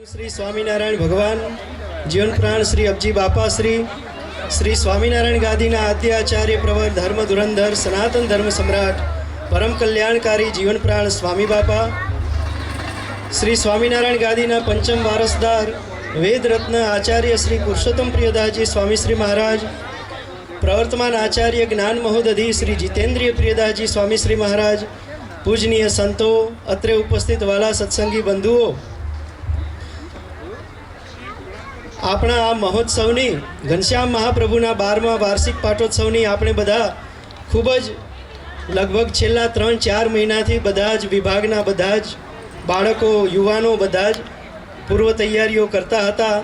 श्री स्वामीनारायण भगवान जीवन प्राण श्री अबजी बापा श्री स्वामीनारायण गादीना आद्य आचार्य प्रवर धर्म धुरंधर सनातन धर्म सम्राट परम कल्याणकारी जीवन प्राण स्वामी बापा श्री स्वामीनारायण गादीना पंचम वारसदार वेद रत्न आचार्य श्री पुरुषोत्तम प्रियदासजी स्वामी श्री महाराज प्रवर्तमान आचार्य ज्ञान महोदधि श्री जितेंद्रिय प्रियदासजी स्वामी श्री महाराज पूजनीय संतो अत्रे उपस्थित वाला सत्संगी बंधुओं આપણા આ મહોત્સવની ઘનશ્યામ મહાપ્રભુના 12મા વાર્ષિક પાટોત્સવની આપણે બધા ખૂબ જ લગભગ છેલ્લા 3-4 મહિનાથી બધા જ વિભાગના બધા જ બાળકો યુવાનો બધા જ પૂર્વ તૈયારીઓ કરતા હતા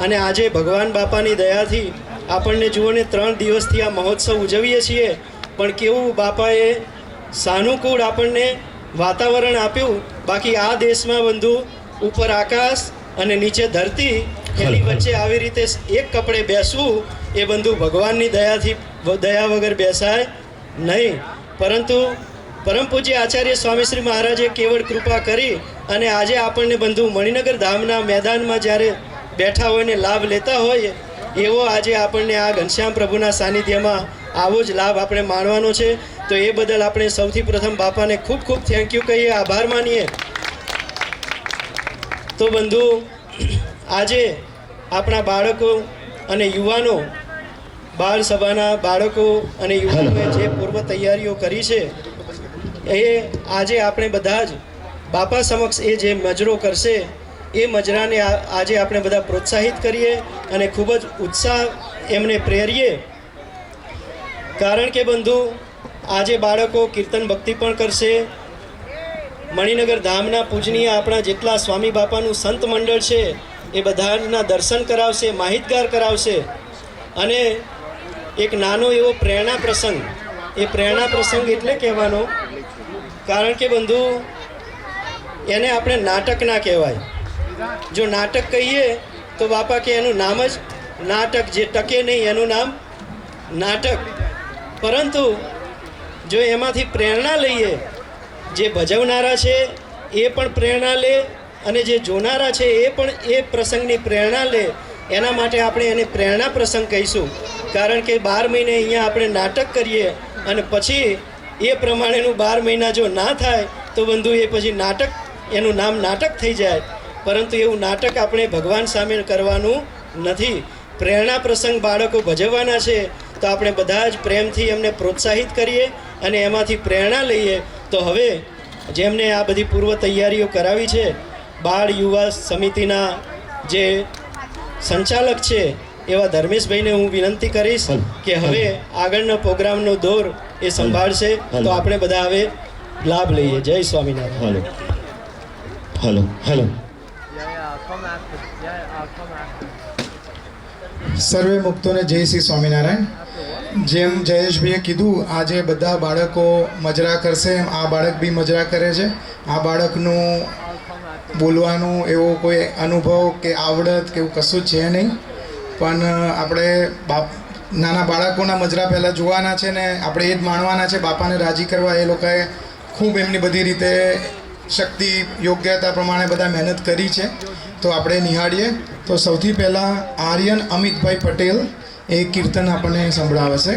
અને આજે ભગવાન બાપાની દયાથી આપણને જુઓ ને 3 દિવસથી આ મહોત્સવ ઉજવીએ છીએ પણ કેવું બાપાએ સાનુકૂળ આપણને વાતાવરણ આપ્યું બાકી આ દેશમાં બંધુ ઉપર આકાશ અને નીચે ધરતી એની વચ્ચે આવી રીતે એક કપડે બેસવું એ બંધુ ભગવાનની દયાથી દયા વગર બેસાય નહીં પરંતુ પરમ પૂજ્ય આચાર્ય સ્વામી શ્રી મહારાજે કેવળ કૃપા કરી અને આજે આપણને બંધુ મણિનગર ધામના મેદાનમાં જ્યારે બેઠા હોય ને લાભ લેતા હોય એવો આજે આપણને આ ઘનશ્યામ પ્રભુના સાનિધ્યમાં આવો જ લાભ આપણે માણવાનો છે તો એ બદલ આપણે સૌથી પ્રથમ બાપાને ખૂબ ખૂબ થેન્ક યુ કહીએ આભાર માનીએ તો બંધુ આજે આપણા બાળકો અને યુવાનો બાળ સભાના બાળકો અને યુવાનોએ જે પૂર્વ તૈયારીઓ કરી છે એ આજે આપણે બધા જ બાપા સમક્ષ એ જે મજરો કરશે એ મજરાને આજે આપણે બધા પ્રોત્સાહિત કરીએ અને ખૂબ જ ઉત્સાહ એમને પ્રેરીએ કારણ કે બંધુ આજે બાળકો કીર્તન ભક્તિ પણ કરશે મણિનગર ધામના પૂજનીય આપણા જેટલા સ્વામી બાપાનું સંત મંડળ છે એ બધાના દર્શન કરાવશે માહિતગાર કરાવશે અને એક નાનો એવો પ્રેરણા પ્રસંગ એ પ્રેરણા પ્રસંગ એટલે કહેવાનો કારણ કે બંધુ એને આપણે નાટક ના કહેવાય જો નાટક કહીએ તો બાપા કે એનું નામ જ નાટક જે ટકે નહીં એનું નામ નાટક પરંતુ જો એમાંથી પ્રેરણા લઈએ જે ભજવનારા છે એ પણ પ્રેરણા લે અને જે જોનારા છે એ પણ એ પ્રસંગની પ્રેરણા લે એના માટે આપણે એને પ્રેરણા પ્રસંગ કહીશું કારણ કે 12 મહિને અહીંયા આપણે નાટક કરીએ અને પછી એ પ્રમાણેનું 12 મહિના જો ના થાય તો બંધુ એ પછી નાટક એનું નામ નાટક થઈ જાય પરંતુ એવું નાટક આપણે ભગવાન સામે કરવાનું નથી પ્રેરણા પ્રસંગ બાળકો ભજવવાના છે તો આપણે બધા જ પ્રેમથી એમને પ્રોત્સાહિત કરીએ અને એમાંથી પ્રેરણા લઈએ તો હવે જેમને આ બધી પૂર્વ તૈયારીઓ કરાવી છે બાળ યુવા સમિતિના જે સંચાલક છે એવા ધર્મેશભાઈને હું વિનંતી કરીશ કે હવે આગળનો પ્રોગ્રામનો દોર એ સંભાળશે તો આપણે બધા હવે લાભ લઈએ જય સ્વામિનારાયણ હેલો હેલો સર્વે મુક્તોને જય શ્રી સ્વામિનારાયણ જેમ જયેશભાઈએ કીધું આજે બધા બાળકો મજરા કરશે એમ આ બાળક બી મજરા કરે છે આ બાળકનું બોલવાનું એવો કોઈ અનુભવ કે આવડત કે એવું કશું છે નહીં પણ આપણે નાના બાળકોના મજરા પહેલાં જોવાના છે ને આપણે એ જ માણવાના છે બાપાને રાજી કરવા એ લોકોએ ખૂબ એમની બધી રીતે શક્તિ યોગ્યતા પ્રમાણે બધા મહેનત કરી છે તો આપણે નિહાળીએ તો સૌથી પહેલાં આર્યન અમિતભાઈ પટેલ એ કીર્તન આપણને સંભળાવે છે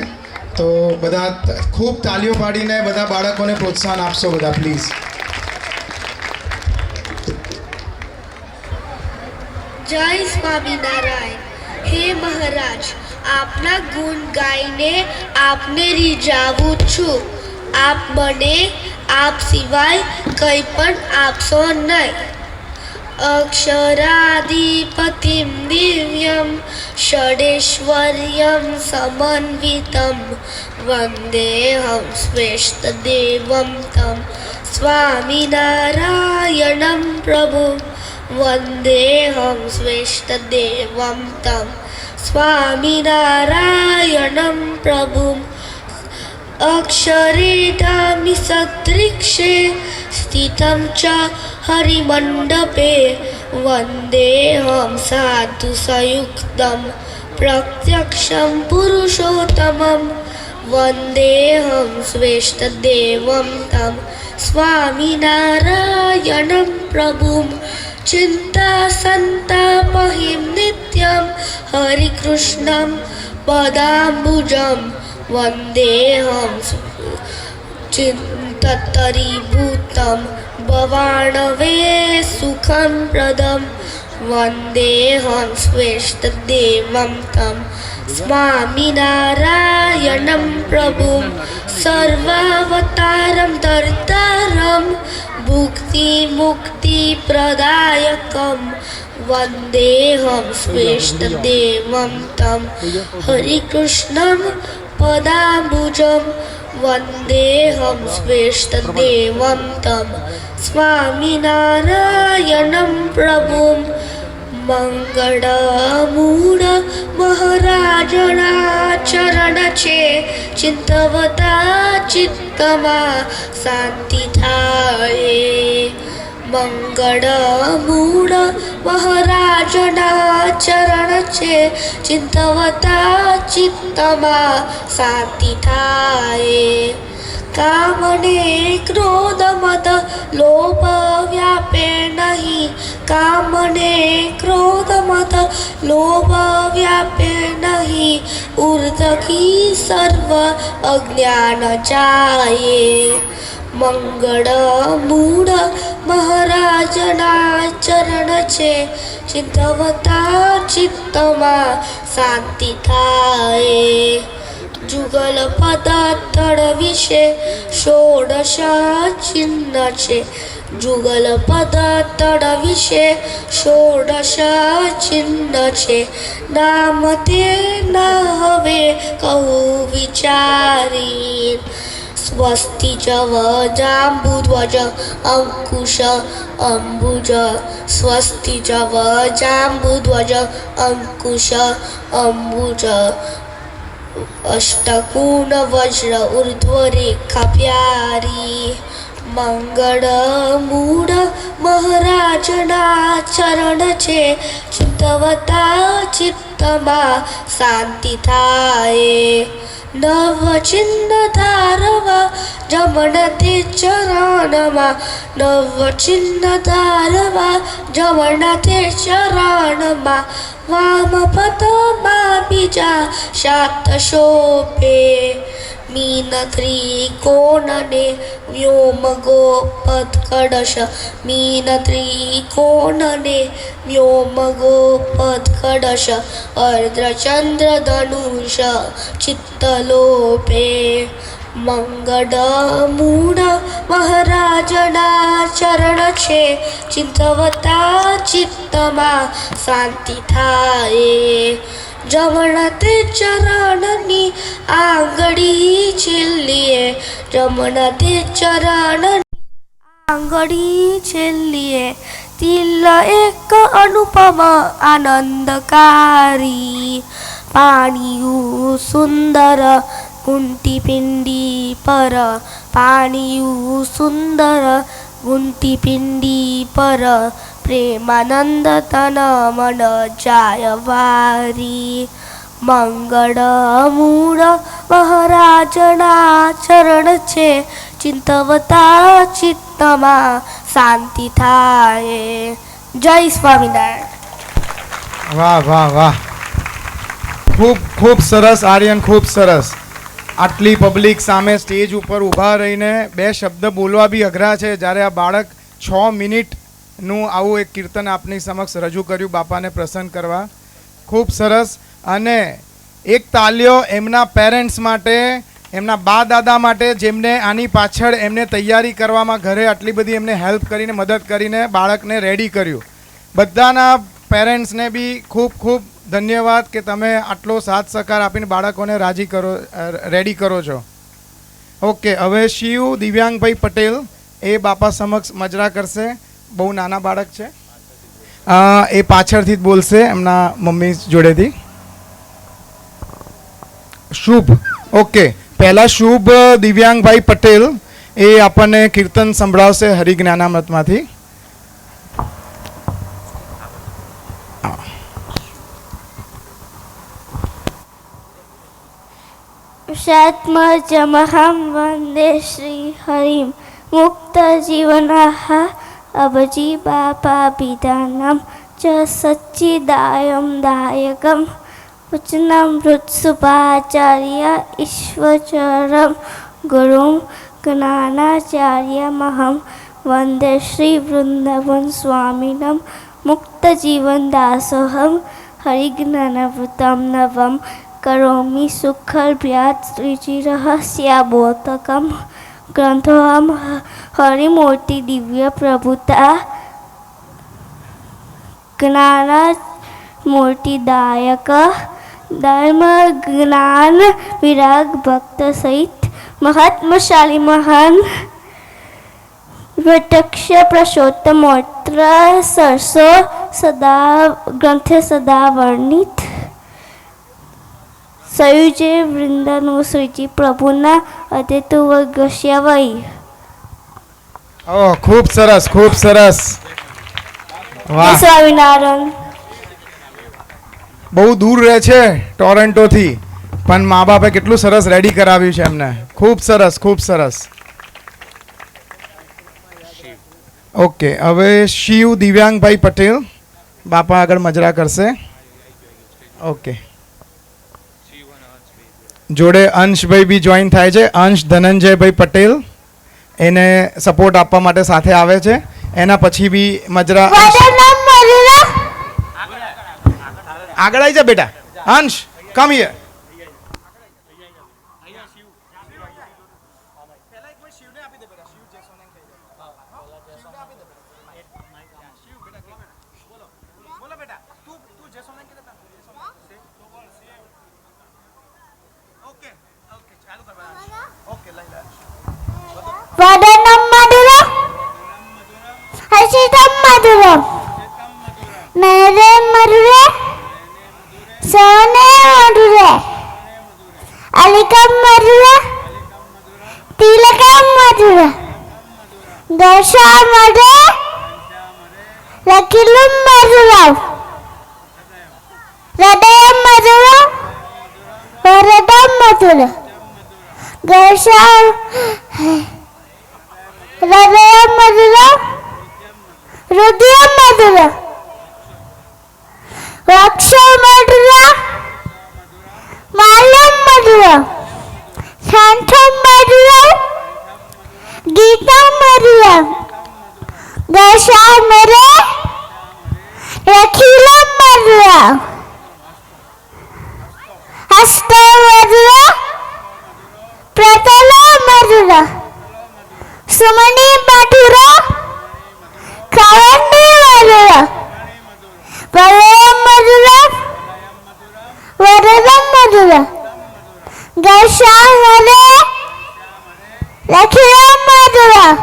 તો બધા ખૂબ તાલીઓ પાડીને બધા બાળકોને પ્રોત્સાહન આપશો બધા પ્લીઝ જય સ્વામિનારાયણ હે મહારાજ આપના ગુણ ગાઈને આપને રીઝાવું છું આપ મને આપ સિવાય કંઈ પણ આપશો નહીં अक्षराधिपतिं दिव्यं षडेश्वर्यं समन्वितं वन्देऽहं श्रेष्ठदेवं तं स्वामिनारायणं प्रभुं वन्देऽहं श्रेष्ठदेवं तं स्वामिनारायणं प्रभुम् अक्षरेणामि सदृक्षे स्थितं च हरिमण्डपे वन्देऽहं साधुसयुक्तं प्रत्यक्षं पुरुषोत्तमं वन्देऽहं श्रेष्ठदेवं तं स्वामिनारायणं प्रभुं चिन्तासन् हरिकृष्णं पदाम्बुजं वन्देऽहं चिन्ततरीभूतं भवाणवे सुखं प्रदं वन्देऽहं श्रेष्ठदेवं तं स्वामिनारायणं प्रभुं सर्वावतारं दरिद्रं भुक्तिमुक्तिप्रदायकं वन्देऽहं श्रेष्ठदेवं तं हरिकृष्णं पदाम्बुजं वन्देऽहं श्रेष्ठदेवं तं स्वामिनारायणं प्रभुं मंगळमूळ महाराजना चरण छे चिंतवता चित्तमा शांति थाए मंगळमूळ महाराजना चरण छे चिंतवता चित्तमा शांति थाए कामने क्रोध मद लोभ व्यापे नहीं कामने क्रोध मद लोभ व्यापे नहीं ऊर्ध्वकी सर्व अज्ञान जाए मंगळ मूळ महाराजना चरण छे चिंतवता चित्तमा शांति थाए जुगल पदार्थळ विषे षोडश चिन्ह छे जुगल पदार्थळ विषे षोडश चिन्ह छे नाम ते न हवे कहू विचारी स्वस्ति जव जाम्बुध्वज अंकुश अंबुज स्वस्ति जव जाम्बुध्वज अंकुश अंबुज अष्टकोण वज्र ऊर्ध्वरेखा प्यारी मंगळ मूळ महाराजना चरण छे चिंतवता चित्तमा शांति थाए नव चिन्ह धारवा जमण ते चरणमा नव चिन्ह धारवा जमण ते चरणमा वाम पदमा बीजा शात शोभे मीन त्रिकोणने व्योम गोपद कडश मीन त्रिकोणने व्योम गोपद कडश अर्धचंद्र धनुष चित्तलोपे मंगळ मूळ महाराजना चरण छे चिंतवता चित्तमा शांति थाए जमण ते चरणनी आंगड़ी छेल्लीए जमण ते चरण आंगड़ी छेल्लीए तिल एक अनुपम आनंदकारी पाणियु सुंदर कुंटी पिंडी पर पाणियु सुंदर कुंटी पिंडी पर प्रेमानंद तन मन जायवारी मंगळ मूळ महाराजना चरण छे चिंतवता चित्तमा शांति थाए जय स्वामीनारायण વાહ વાહ વાહ ખૂબ ખૂબ સરસ આર્યન ખૂબ સરસ આટલી પબ્લિક સામે સ્ટેજ ઉપર ઊભા રહીને બે શબ્દ બોલવા બી અઘરા છે જ્યારે આ બાળક 6 મિનિટનું આવું એક કીર્તન આપની સમક્ષ રજૂ કર્યું બાપાને પ્રસન્ન કરવા ખૂબ સરસ અને એક તાલીઓ એમના પેરેન્ટ્સ માટે એમના બા દાદા માટે જેમને આની પાછળ એમને તૈયારી કરવામાં ઘરે આટલી બધી એમને હેલ્પ કરીને મદદ કરીને બાળકને રેડી કર્યું બધાના પેરેન્ટ્સને બી ખૂબ ખૂબ ધન્યવાદ કે તમે આટલો સાથ સહકાર આપીને બાળકોને રેડી કરો છો ઓકે હવે શિવ દિવ્યાંગભાઈ પટેલ એ બાપા સમક્ષ મજરા કરશે બહુ નાના બાળક છે એ પાછળથી જ બોલશે એમના મમ્મી જોડેથી શુભ ઓકે પહેલા શુભ દિવ્યાંગભાઈ પટેલ એ આપણને કીર્તન સંભળાવશે હરિજ્ઞાનામૃતમાંથી शात्मजमहं वन्दे श्रीहरिं मुक्तजीवनः अभजी बापाभिधानं च सच्चिदायं दायकं वचनं हृत्सुभाचार्य ईश्वरं गुरुं ज्ञानाचार्यमहं वन्दे श्रीवृन्दावन स्वामिनं मुक्तजीवनदासोऽहं हरिज्ञानवृतं नवं करोमि सुखभ्यात् श्रीचिरहस्याबोधकं ग्रन्थोऽहं हरिमूर्ति दिव्य प्रभुता ज्ञानमूर्तिदायक धर्म ज्ञान विराग भक्त सहित महात्मशाली महान प्रत्यक्ष पुरुषोत्तमोत्तर सरसो सदा ग्रंथ सदा वर्णित संयुजे वृंदनु श्रीजी प्रभुना अदेतु वर्गस्यावई. ઓહ ખૂબ સરસ ખૂબ સરસ. વાહ, સ્વામિનારાયણ. બહુ દૂર રહે છે ટોરેન્ટોથી, પણ મા બાપે કેટલું સરસ રેડી કરાવ્યું છે એમને. ખૂબ સરસ ખૂબ સરસ. ઓકે, હવે શિવ દિવ્યાંગભાઈ પટેલ બાપા આગળ મજરા કરશે. ઓકે, જોડે અંશભાઈ બી જોઈન થાય છે. અંશ ધનંજયભાઈ પટેલ એને સપોર્ટ આપવા માટે સાથે આવે છે. એના પછી બી મજરા આગળ આવી જા બેટા. અંશ કમ હિયર. వదనం మధురం హర్షితం మధురం నరే మధురే సోనే మధురే అలికం మధురే తిలకం మధురే దశ మధురే లకిలం మధురం హృదయం మధురం వరదం మధురం దశ హృదయం మధురం హృదయం మధురం వక్ష మధురం మాలం మధురం శాంతం మధురం గీతం మధురం దశామరే రఖిలం మధురం హస్త మధురం ప్రతల మధురం సుమణి మధురం కవణి మధురం వలయం మధురం వరదం మధురం దశామరే లఖిలం మధురం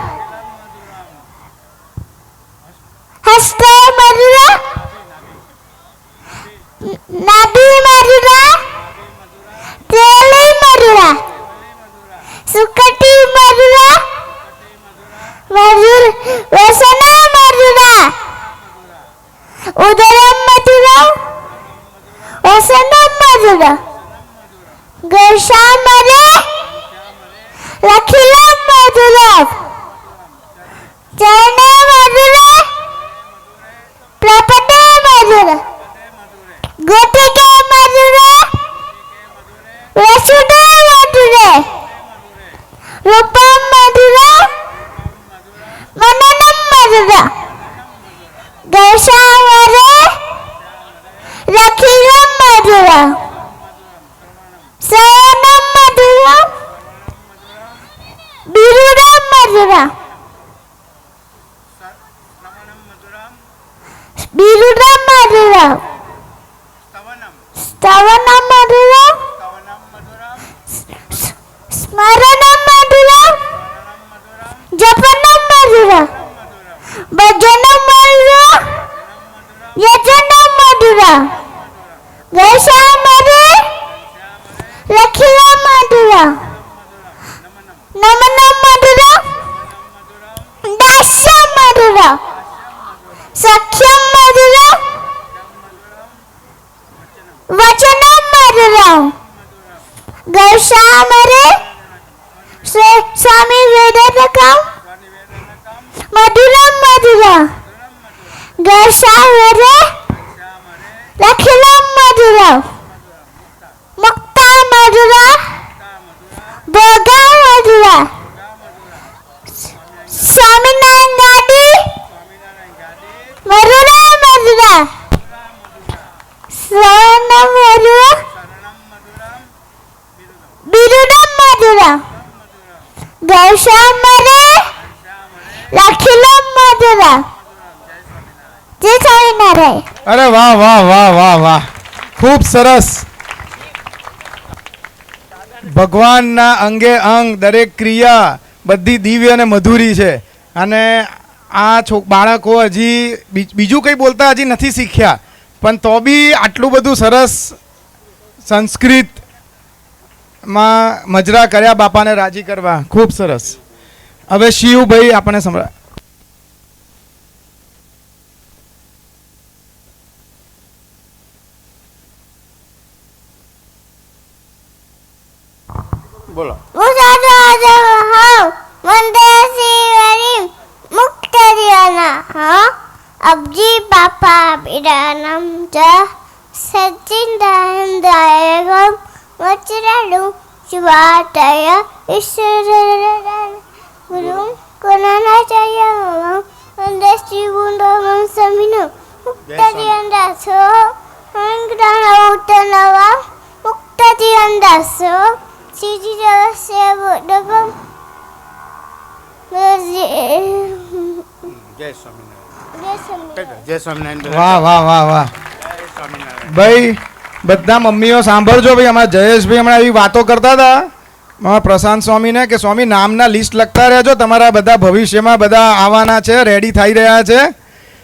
హస్త మధురం నభి మధురం తేలి మధురం సుకటి మధురం మధుర వ్యసన మధురం ఉదరం మధురం వ్యసనం మధురం గర్షామరే లఖిలం మధురం చరణ మధురం ప్రపట మధురం గోపిక మధురం వసుధ మధురం రూపం మధురం మననం మధురం దశామరే రఖిలం మధురం శయనం మధురం బిరుదం మధురం బిరుదం మధురం స్తవనం మధురం స్మరణం మధురం జపనం మధురం భజనం మధురం యజనం మధురం దశామరే లఖిలం మధురం నమనం మధురం దాస్యం మధురం సఖ్యం మధురం వచనం మధురం దశామరే స్వామి వేదకం మధురం మధురం దశామరే ગૌશ્યામ મરે લખીલો મધુરમ. જય સ્વામિનારાયણ. અરે વાહ વાહ વાહ વાહ વાહ, ખૂબ સરસ. ભગવાનના અંગે અંગ દરેક ક્રિયા બધી દિવ્ય અને મધુરી છે. અને આ બાળકો હજી બીજું કંઈ બોલતા હજી નથી શીખ્યા, પણ તો બી આટલું બધું સરસ સંસ્કૃતમાં મજરા કર્યા બાપાને રાજી કરવા. ખૂબ સરસ. હવે શિવભાઈ આપણને સંભળાય. બોલો. વંદે શિવરી મુક્તરિયાના હા અબજી બાપા બિરાનમ જ સચિંદાયગમ વચરાડુ શિવાતય ઈશ્વર ગુરુ કોનાચાર્ય વંદે શિવુંડમ સમિનો મુક્તરિયાંદાસો અંગ્રાણા ઉત્તનવા મુક્તરિયાંદાસો શ્રીજી જગસ્ય બુદ્ધગમ. વાહ વાહ વાહ વાહ ભાઈ. બધા મમ્મીઓ સાંભળજો ભાઈ. અમારા જયેશભાઈ હમણાં એવી વાતો કરતા હતા અમારા પ્રશાંત સ્વામીને કે સ્વામી નામના લિસ્ટ લખતા રહેજો, તમારા બધા ભવિષ્યમાં બધા આવવાના છે, રેડી થઈ રહ્યા છે.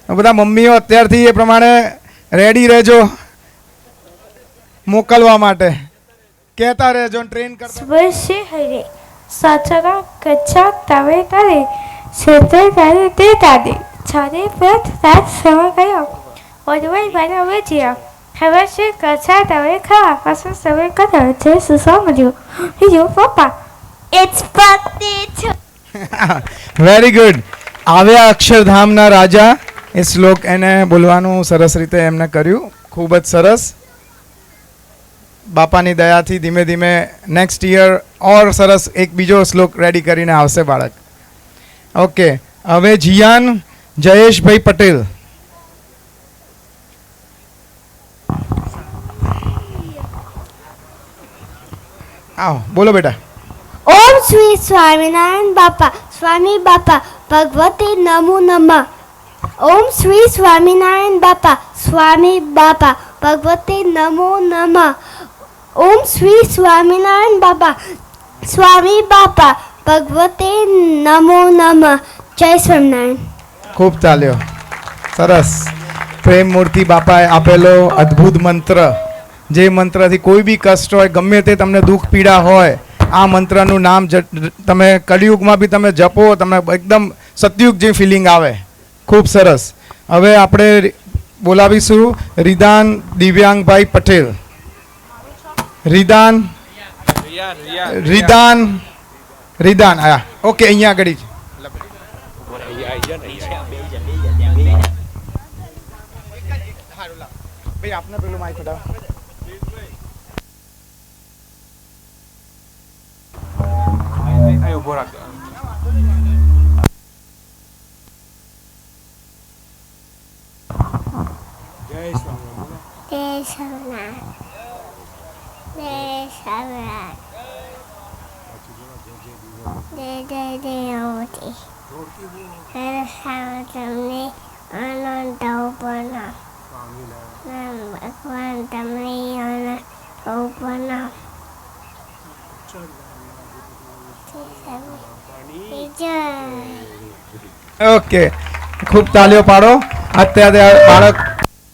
બધા મમ્મીઓ અત્યારથી એ પ્રમાણે રેડી રહેજો મોકલવા માટે. કહેતા રહેજો, ટ્રેન કરતા. સ્પર્શે હરે સાચરા કચ્છા તવે તરે ક્ષેત્ર તારે તે તારે છારે પથ રાત સમ ગયો ઓરવાઈ મારા વજ્યા ખબર છે કચ્છા તવે ખા પાછું સવે કરો છે સુસમજો હિજો પપ્પા ઇટ્સ ભક્તિ છે. Very good. આવ્યા અક્ષરધામના રાજા એ શ્લોક એને બોલવાનું સરસ રીતે એમને કર્યું. ખૂબ જ સરસ. બાપાની દયાથી ધીમે ધીમે નેક્સ્ટ યર ઓર સરસ એક બીજો શ્લોક રેડી કરીને આવશે બાળક. ઓકે, હવે જિયાન જયેશભાઈ પટેલ. આવો બોલો બેટા. ઓમ શ્રી સ્વામિનારાયણ બાપા સ્વામી બાપા ભગવતે નમો નમઃ. ઓમ શ્રી સ્વામિનારાયણ બાપા સ્વામી બાપા ભગવતે નમો નમઃ. ઓમ શ્રી સ્વામિનારાયણ બાપા સ્વામી બાપા ભગવતે નમો નમઃ. જય સ્વામિનારાયણ. ખૂબ ચાલ્યો, સરસ. પ્રેમ મૂર્તિ બાપાએ આપેલો અદ્ભુત મંત્ર, જે મંત્રથી કોઈ બી કષ્ટ હોય, ગમે તે તમને દુઃખ પીડા હોય, આ મંત્રનું નામ તમે કલિયુગમાં બી તમે જપો, તમને એકદમ સતયુગ જે ફિલિંગ આવે. ખૂબ સરસ. હવે આપણે બોલાવીશું રિદાન દિવ્યાંગભાઈ પટેલ. રિદાન રિદાન રિદાન આયા. ઓકે, અહીંયા આગળ જ. ભાઈ આપને પેલું માઇક હટાવો. ઉભો રાખ. જય સ્વામિનારાયણ. જય સ્વામિનારાયણ. જય જય દેવતી. તમને આનંદ ઉપના ભગવાન તમને આનંદ ઉપના. ઓકે, ખૂબ તાલીઓ પાડો. અત્યારે બાળક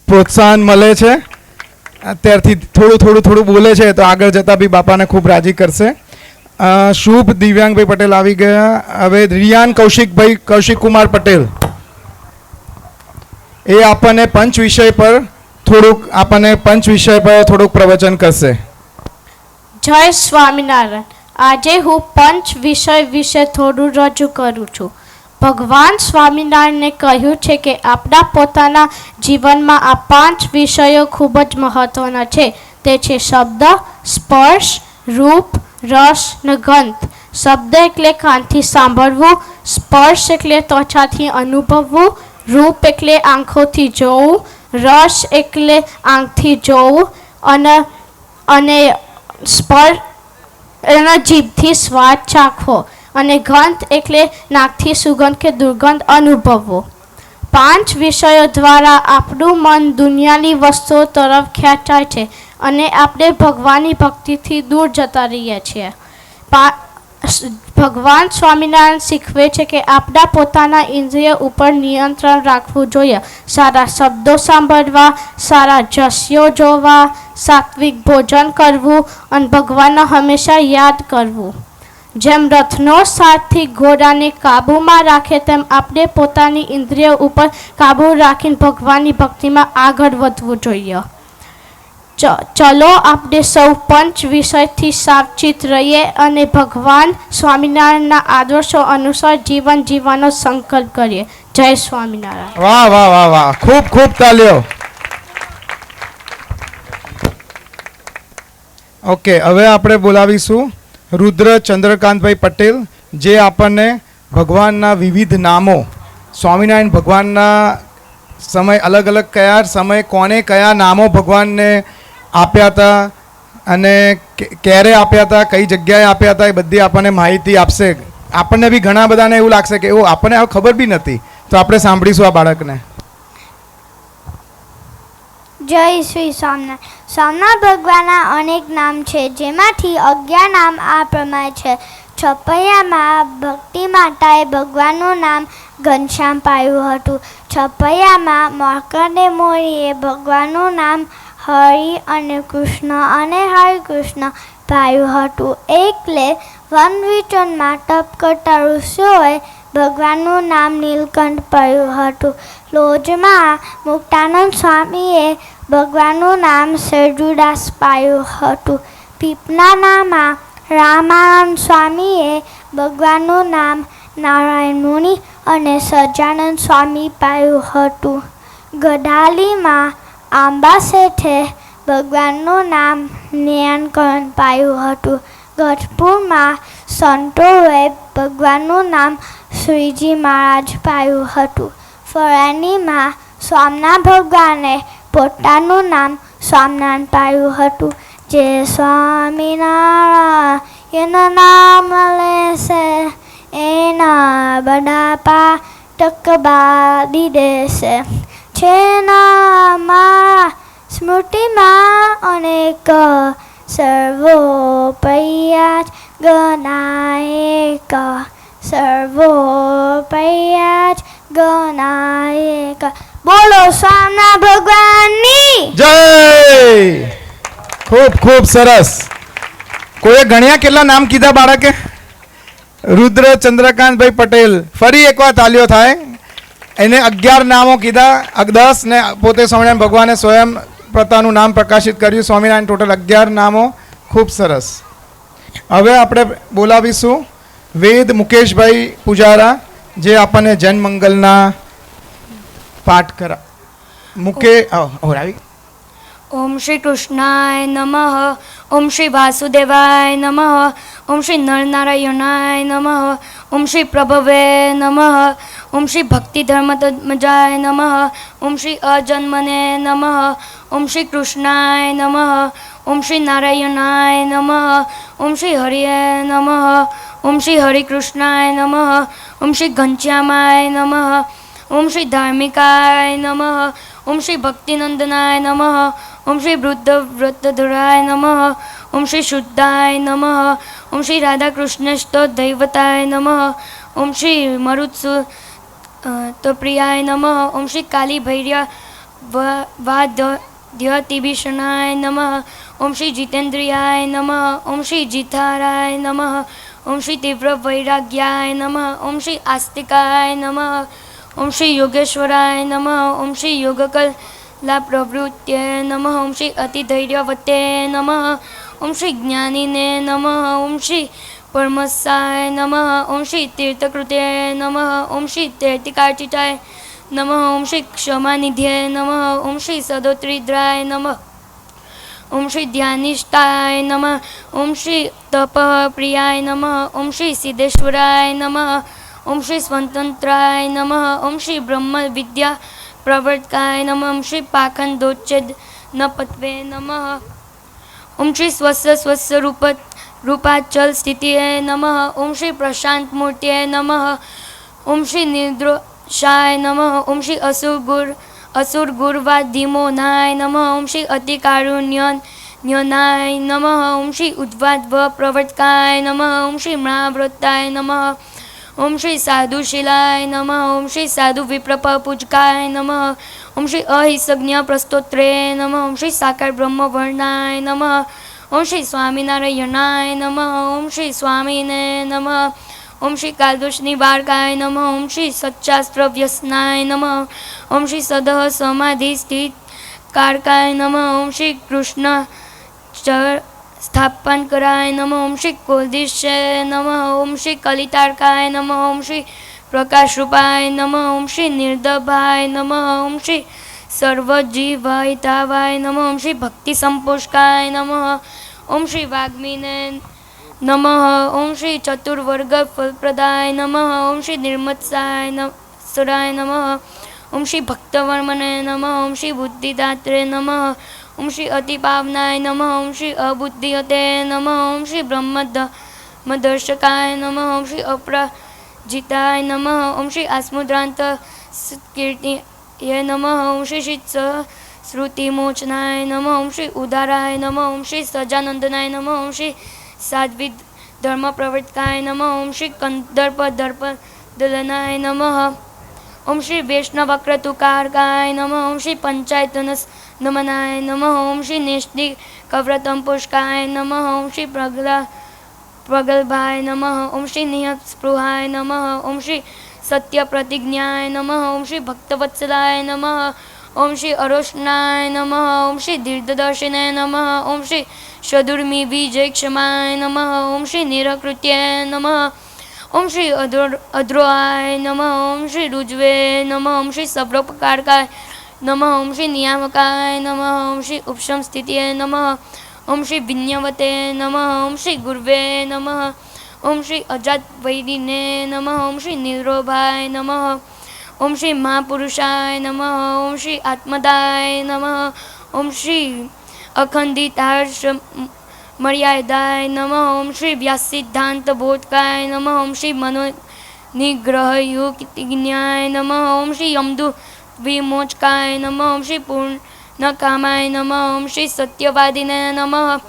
પ્રોત્સાહન મળે છે, અત્યારથી થોડું બોલે છે, તો આગળ જતાં બી બાપાને ખૂબ રાજી કરશે. શુભ દિવ્યાંગભાઈ પટેલ આવી ગયા. હવે રિયાન કૌશિક કુમાર પટેલ, એ આપણને પંચ વિષય પર થોડુંક પ્રવચન કરશે. જય સ્વામિનારાયણ. આજે હું પંચ વિષય વિશે થોડું રજૂ કરું છું. ભગવાન સ્વામિનારાયણે કહ્યું છે કે આપણા પોતાના જીવનમાં આ 5 વિષયો ખૂબ જ મહત્વના છે. તે છે શબ્દ, સ્પર્શ, રૂપ, રસ ને ગંધ. શબ્દ એટલે કાનથી સાંભળવું, સ્પર્શ એટલે ત્વચાથી અનુભવવું, રૂપ એટલે આંખોથી જોવું, રસ એટલે આંખથી જોવું, અને સ્પર્શ એના જીભથી સ્વાદ ચાખવો, અને ગંધ એટલે નાકથી સુગંધ કે દુર્ગંધ અનુભવવો. 5 વિષયો દ્વારા આપણું મન દુનિયાની વસ્તુઓ તરફ ખેંચાય છે અને આપણે ભગવાનની ભક્તિથી દૂર જતા રહીએ છીએ. ભગવાન સ્વામિનારાયણ શીખવે છે કે આપણા પોતાના ઇન્દ્રિય ઉપર નિયંત્રણ રાખવું જોઈએ. સારા શબ્દો સાંભળવા, સારા દ્રશ્યો જોવા, સાત્વિક ભોજન કરવું અને ભગવાનને હંમેશા યાદ કરવું. જેમ રથનો સારથી ઘોડાને કાબૂમાં રાખે તેમ આપણે પોતાની ઇન્દ્રિયો ઉપર કાબૂ રાખીને ભગવાનની ભક્તિમાં આગળ વધવું જોઈએ. ચલો આપણે સૌ પંચ વિષયથી સાવચેત રહીએ અને ભગવાન સ્વામિનારાયણના આદર્શો અનુસાર જીવન જીવવાનો સંકલ્પ કરીએ. જય સ્વામિનારાયણ. વાહ વાહ વાહ વાહ, ખૂબ ખૂબ તાલીઓ. ઓકે, હવે આપણે બોલાવીશું રુદ્ર ચંદ્રકાંતભાઈ પટેલ, જે આપણને ભગવાનના વિવિધ નામો, સ્વામિનારાયણ ભગવાનના સમય અલગ અલગ કયા સમય કોને કયા નામો ભગવાનને આપ્યા હતા અને ક્યારે આપ્યા હતા, કઈ જગ્યાએ આપ્યા હતા, એ બધી આપણને માહિતી આપશે. આપણને બી ઘણા બધાને એવું લાગશે કે એવું આપણને હવે ખબર બી નથી, તો આપણે સાંભળીશું આ બાળકને. જય શ્રી સ્વામિનારાયણ. સ્વામિનારાયણ ભગવાનના અનેક નામ છે, જેમાંથી 11 નામ આ પ્રમાણે છે. છપૈયામાં ભક્તિ માતાએ ભગવાનનું નામ ઘનશ્યામ પાડ્યું હતું. છપૈયામાં માર્કંડેય મુનિએ ભગવાનનું નામ હરિ અને કૃષ્ણ અને હરિકૃષ્ણ પાડ્યું હતું. એટલે વન વિચનમાં તપ કરતા ઋષિઓએ ભગવાનનું નામ નીલકંઠ પાડ્યું હતું. લોજમાં મુક્તાનંદ સ્વામીએ ભગવાનનું નામ સરજુદાસ પાડ્યું હતું. પીપનાનામાં રામાનંદ સ્વામીએ ભગવાનનું નામ નારાયણ મુનિ અને સહજાનંદ સ્વામી પાડ્યું હતું. ગઢાલીમાં આંબા શેઠે ભગવાનનું નામ જ્ઞાનકરણ પાડ્યું હતું. ગઢપુરમાં સંતોએ ભગવાનનું નામ શ્રીજી મહારાજ પાડ્યું હતું. ફરાનીમાં સ્વામિનારાયણ ભગવાને પોતાનું નામ સ્વામિનારાયણ પાડ્યું હતું. જે સ્વામિનારાયણ નામ લેશે એના બધા પાતક બાળી દેશે. છે મારા સ્મૃતિમાં અનેક સર્વોપયાચ ગણાયક. સર્વોપયાચ ગણાયક. બોલો સ્વામિનારાયણ ભગવાનની જય. ખૂબ ખૂબ સરસ. કોઈએ ગણ્યા કેટલા નામ કીધા બાળકે? રુદ્ર ચંદ્રકાંતભાઈ પટેલ. ફરી એકવાર તાલીઓ થાય. એને 11 નામો કીધા, 10 ને પોતે સ્વામિનારાયણ ભગવાને સ્વયં પોતાનું નામ પ્રકાશિત કર્યું. સ્વામિનારાયણ ટોટલ 11 નામો. ખૂબ સરસ. હવે આપણે બોલાવીશું વેદ મુકેશભાઈ પૂજારા, જે આપણને જનમંગલના પાઠ કરા. ઓમ શ્રી કૃષ્ણાય નમઃ. ઓમ શ્રી વાસુદેવાય નમઃ. ઓમ શ્રી નરનારાયણાય નમઃ. ઓમ શ્રી પ્રભવે નમઃ. ઓમ શ્રી ભક્તિ ધર્મધ્વજાય નમઃ. ઓમ શ્રી અજન્મને નમઃ. ઓમ શ્રી કૃષ્ણાય નમઃ. ઓમ શ્રી નારાયણાય નમઃ. ઓમ શ્રી હરિએ નમઃ. ઓમ શ્રી હરિકૃષ્ણાય નમઃ. ઓમ શ્રી ઘનશ્યામાય નમઃ. ઓમ શ્રી ધાર્મિકાય નમઃ. ઓમ શ્રી ભક્તિનંદનાય નમઃ. ઓમ શ્રી વૃદ્ધધરાય નમઃ. ઓમ શ્રી શુદ્ધાય નમઃ. ઓમ શ્રી રાધાકૃષ્ણસ્તો દૈવતાય નમઃ. ઓમ શ્રી મરુત્સુ તો પ્રિયાય નમઃ. ઓમ શ્રી કાલી ભૈર્ય વાદ્યતિભીષણાય નમઃ. ઓમ શ્રી જીતેન્દ્રિયાય નમઃ. ઓમ શ્રી જીતારાય નમઃ. ઓમ શ્રી તીવ્ર વૈરાગ્યાય નમઃ. ઓમ શ્રી આસ્તિકાય નમઃ. ઓમ શ્રી યોગેશ્વરાય નમઃ. ઓમ શ્રી યોગકલા પ્રવૃત્તયે નમઃ. ઓમ શ્રી અતિધૈર્યવતે નમઃ. ઓમ શ્રી જ્ઞાનીને નમઃ. ઓમ શ્રી પરમસાય નમઃ. ઓમ શ્રી તીર્થકૃતે નમઃ. ઓમ શ્રી તૈતિકાર્ચિતાય નમઃ. ઓમ શ્રી ક્ષમાનિધ્યે નમઃ. ઓમ શ્રી સદોત્રિદ્રાય નમઃ. ઓમ શ્રી ધ્યાનિષ્ઠાય નમઃ. ઓમ શ્રી તપપ્રિયાય નમઃ. ઓમ શ્રી સિદ્ધેશ્વરાય નમઃ. ઓમ શ્રી સ્વતંત્રાય નમઃ. ઓમ શ્રી બ્રહ્મ વિદ્યા પ્રવર્તકાય નમઃ. ઓમ શ્રી પાખંડોચ્છેદ ન પત્વે નમઃ. ઓમ શ્રી સ્વસ્ય સ્વસ્વરૂપ રૂપાચલ સ્થિતિએ નમઃ. ઓમ શ્રી પ્રશાંત મૂર્તિએ નમઃ. ઓમ શ્રી નિર્દોષાય નમઃ. ઓમ શ્રી અસુર ગુર્વાધિમોનાય નમઃ. ઓમ શ્રી અતિ કારુણ્યનાય નમઃ. ઓમ શ્રી ઉદ્વાદ્વ પ્રવર્તકાય નમઃ. ઓમ શ્રી મહાવ્રતાય નમઃ. ઓમ શ્રી સાધુશીલાય નમઃ. ઓમ શ્રી સાધુ વિપ્રપ પૂજકાય નમઃ. ઓમ શ્રી અહિસજ્ઞ પ્રસ્તોત્રે નમઃ. ઓમ શ્રી સાકાર બ્રહ્મ વર્ણાય નમઃ. ઓમ શ્રી સ્વામિનારાયણાય નમઃ. ઓમ શ્રી સ્વામીને નમઃ. ઓમ શ્રી કાલદોષ નિવારકાય નમઃ. ઓમ શ્રી સચ્ચાસ્ત્ર વ્યસનાય નમઃ. ઓમ શ્રી સદઃ સમાધિ સ્થિત કારકાય નમઃ. ઓમ શ્રી કૃષ્ણ સ્થાપન કરાય નમઃ. ઓમ શ્રી કોલદિશે નમઃ. ઓમ શ્રી કલિતારકાય નમઃ. ઓમ શ્રી પ્રકાશરૂપાય નમઃ. ઓમ શ્રી નિર્દભાય નમઃ. ઓમ શ્રી સર્વજીવહિતાવાય નમઃ. ઓમ શ્રી ભક્તિ સંપોષકાય નમઃ. ઓમ શ્રી વાગ્મીને નમઃ. ઓમ શ્રી ચતુર્વર્ગ ફલપ્રદાય નમઃ. ઓમ શ્રી નિર્મત્સાય સરાય નમઃ. ઓમ શ્રી ભક્તવર્મને નમઃ. ઓમ શ્રી બુદ્ધિદાત્રે નમઃ. ઓમ શ્રી અતિપાવનાય નમઃ. ઓમ શ્રી અબુદ્ધિયતે નમઃ. ઓમ શ્રી બ્રહ્મદર્શકાય નમઃ. ઓમ શ્રી અપરાજિતાય નમઃ. ઓમ શ્રી આસ્મુદ્રાંત કીર્તિએ નમઃ. ઓમ શ્રી શ્રુતિમોચનાય નમઃ. ઓમ શ્રી ઉદારાય નમઃ. ઓમ શ્રી સજાનંદનાય નમઃ. ઓમ શ્રી સાધ્વી ધર્મ પ્રવર્તકાય નમઃ. ઓમ શ્રી કંદર્પ દર્પદલનાય નમઃ. ઓમ શ્રી વૈષ્ણવક્રતુકારકાય નમઃ. ઓમ શ્રી પંચાયતનસ નમનાય નમઃ. ઓમ શ્રી નિષ્ઠિ કવ્રતમ પુષ્કાય નમઃ. ઓમ શ્રી પ્રગલ્ભાય નમઃ. ઓમ શ્રી નિયત સ્પૃહાય નમઃ. ઓમ શ્રી સત્ય પ્રતિજ્ઞાય નમઃ. ઓમ શ્રી ભક્તવત્સલાય નમઃ. ઓમ શ્રી અરોષનાય નમઃ. ઓમ શ્રી દીર્ઘદર્શિને નમઃ. ઓમ શ્રી સદુર્મિ વિજયક્ષમાય નમઃ. ઓમ શ્રી નિરકૃત્ય નમઃ. ઓમ શ્રી અદ્રોહાય નમઃ. ઓમ શ્રી રુજવે નમઃ. ઓમ શ્રી સબ્રોપકારકાય નમઃ. ઓમ શ્રી નિયામકાય નમઃ. ઓમ શ્રી ઉપશમ સ્થિતિએ નમઃ. ઓમ શ્રી વિન્યવતે નમઃ. ઓમ શ્રી ગુર્વે નમઃ. ઓમ શ્રી અજાત વૈદિને નમઃ. ઓમ શ્રી નિરોભાય નમઃ. ઓમ શ્રી મહાપુરુષાય નમઃ. ઓમ શ્રી આત્મદાય નમઃ. ઓમ શ્રી અખંડિતાર્ષ મર્યાદાય નમઃ. ઓમ શ્રી વ્યાસિદ્ધાંત બોધકાય નમઃ. ઓમ શ્રી મનોનિગ્રહયુક્તિજ્ઞાય નમઃ. ઓમ શ્રી યમદુ વિમોચકાય નમઃ. ઓમ શ્રી પૂર્ણકામાય નમઃ. ઓમ શ્રી સત્યવાદિને નમઃ.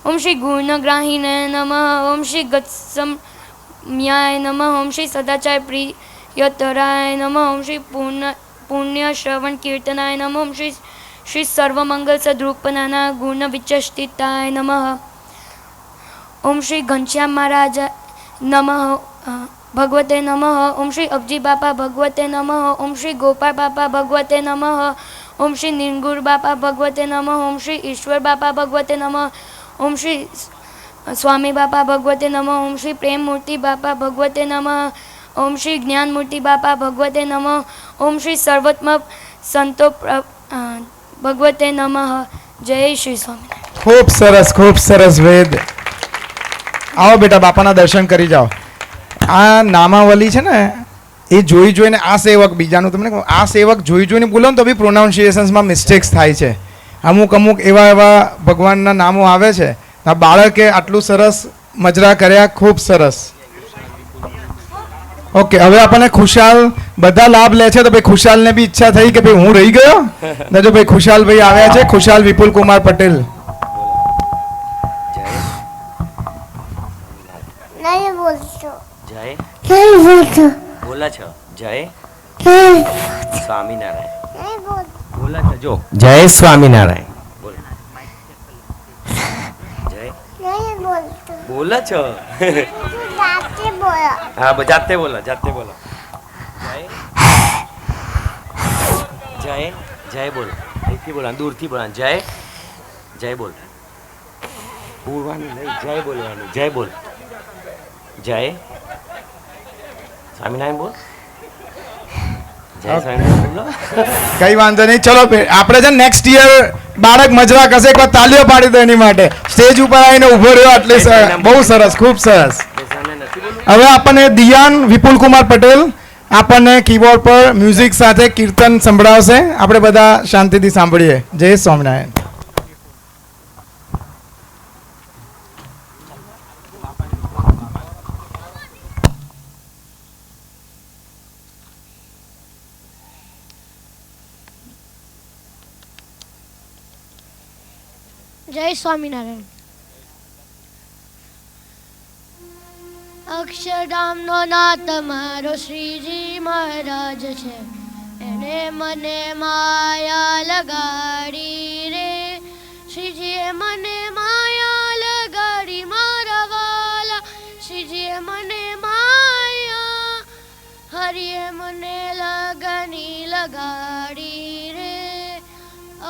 ઓમ શ્રી ગુણગ્રાહીને નમઃ. ઓમ શ્રી ગત્સમ્યાય નમઃ. ઓમ શ્રી સદાચાર પ્રિયતરાય નમઃ. ઓમ શ્રી પુણ્ય શ્રવણ કીર્તનાય નમઃ. ઓમ શ્રી સર્વમંગલ સદ્રૂપનાના ગુણ વિચષ્ટિતાય નમઃ. ઓમ શ્રી ઘનશ્યામ મહારાજ નમઃ ભગવતે નમઃ. ઓમ શ્રી અબજી બાપા ભગવતે નમઃ. ઓમ શ્રી ગોપાલ બાપા ભગવતે નમઃ. ઓમ શ્રી નિર્ગુણ બાપા ભગવતે નમઃ. ઓમ શ્રી ઈશ્વર બાપા ભગવતે નમઃ. ઓમ શ્રી સ્વામી બાપા ભગવતે નમઃ. ઓમ શ્રી પ્રેમ મૂર્તિ બાપા ભગવતે નમઃ. ઓમ શ્રી જ્ઞાન મૂર્તિ બાપા ભગવતે નમઃ. ઓમ શ્રી સર્વોત્તમ સંતો ભગવતે નમઃ. જય શ્રી સ્વામિનારાયણ. ખૂબ સરસ વેદ. આવો બેટા, બાપાના દર્શન કરી જાઓ. આ નામાવલી છે ને એ જોઈને આ સેવક, બીજાનું તમને કહું, આ સેવક જોઈને બોલો ને તો બી પ્રોનાઉન્સિએશન્સમાં મિસ્ટેક્સ થાય છે. અમુક એવા ભગવાનના નામો આવે છે. આ બાળકે આટલું સરસ મજરા કર્યા, ખૂબ સરસ. ઓકે, હવે આપણને ખુશાલ બધા લાભ લે છે તો ભાઈ ખુશાલને બી ઈચ્છા થઈ કે ભાઈ હું રહી ગયો ને, જો ભાઈ ખુશાલભાઈ આવ્યા છે. ખુશાલ વિપુલ કુમાર પટેલ. નહીં બોલતો. જય નહીં બોલતો. બોલા છો. જય નહીં સ્વામિનારાયણ. નહીં બોલતો. બોલા છો. જો જય સ્વામિનારાયણ બોલ. જય નહીં બોલતો. બોલા છો. જાતે બોલો. હા, જાતે બોલો. જય જય બોલ. અહીંથી બોલા, દૂરથી બોલા. જય બોલ. બોલવાનું નહીં, જય બોલવાનું. જય બોલ. જય સ્વામિનારાયણ બોલ. જય સ્વામિનારાયણ બોલો. કઈ વાંધો નહીં. ચલો આપણે છે નેક્સ્ટ યર બાળક મજરા કરશે, એકવાર તાલીઓ પાડી દો એની માટે. સ્ટેજ ઉપર આવીને ઉભો રહ્યો એટલે બહુ સરસ, ખૂબ સરસ. હવે આપણને દિયાન વિપુલ કુમાર પટેલ આપણને કીબોર્ડ પર મ્યુઝિક સાથે કીર્તન સંભળાવશે. આપણે બધા શાંતિથી સાંભળીએ. જય સ્વામિનારાયણ. જય સ્વામિનારાયણ. અક્ષરધામનો નાથ મારો શ્રીજી મહારાજ છે, એને મને માયા લગાડી રે. શ્રીજીએ મને માયા લગાડી મારા વાલા, શ્રીજીએ મને માયા, હરિએ મને લગની લગાડી રે.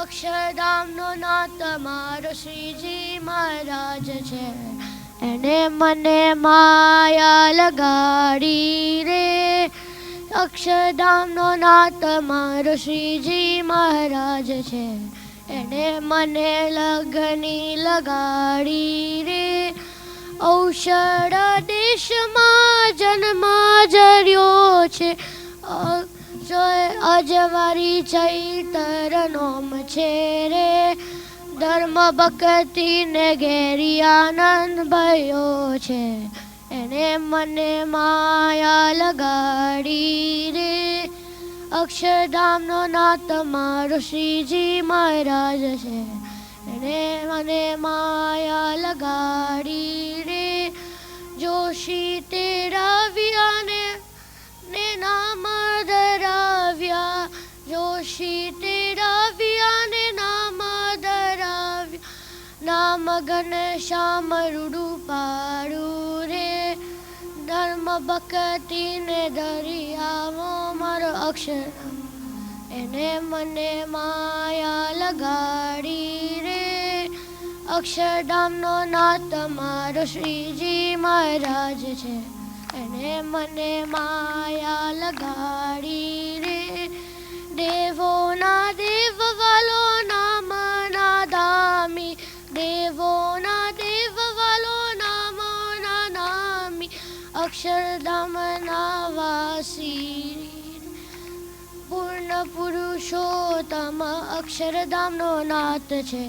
અક્ષરધામનો નાથ મારો શ્રીજી મહારાજ છે, એને મને માયા લગાડી રે. અક્ષરધામનો નાથ મારો શ્રીજી મહારાજ છે, એને મને લગની લગાડી રે. ઔષધ દેશમાં જન્મ જર્યો છે, અજવારી ચૈતર નોમ છે રે. ધર્મ ભક્તિ ને ઘેરી આનંદ ભયો છે, એને મને માયા લગાડી રે. અક્ષરધામનો નાથ મારો શ્રીજી મહારાજ છે, એને મને માયા લગાડી રે. જોશી તેરા વ્યાને ને નામ ધરાવ્યા, જોશી તેરા વ્યાને નામ ધરાવ્યા. નામ ઘન શ્યામ રૂડું પાડું રે. ધર્મ ભક્તિ ને ધરી આવો મારો અક્ષરધામ, એને મને માયા લગાડી રે. અક્ષરધામનો નાથ મારો શ્રીજી મહારાજ છે, એને મને માયા લગાડી રે. દેવોના દેવ વાલો નામના ધામી, દેવોના દેવ વાલો નામના નામી. અક્ષરધામના વાસી પૂર્ણ પુરુષોત્તમ અક્ષરધામનો નાથ છે,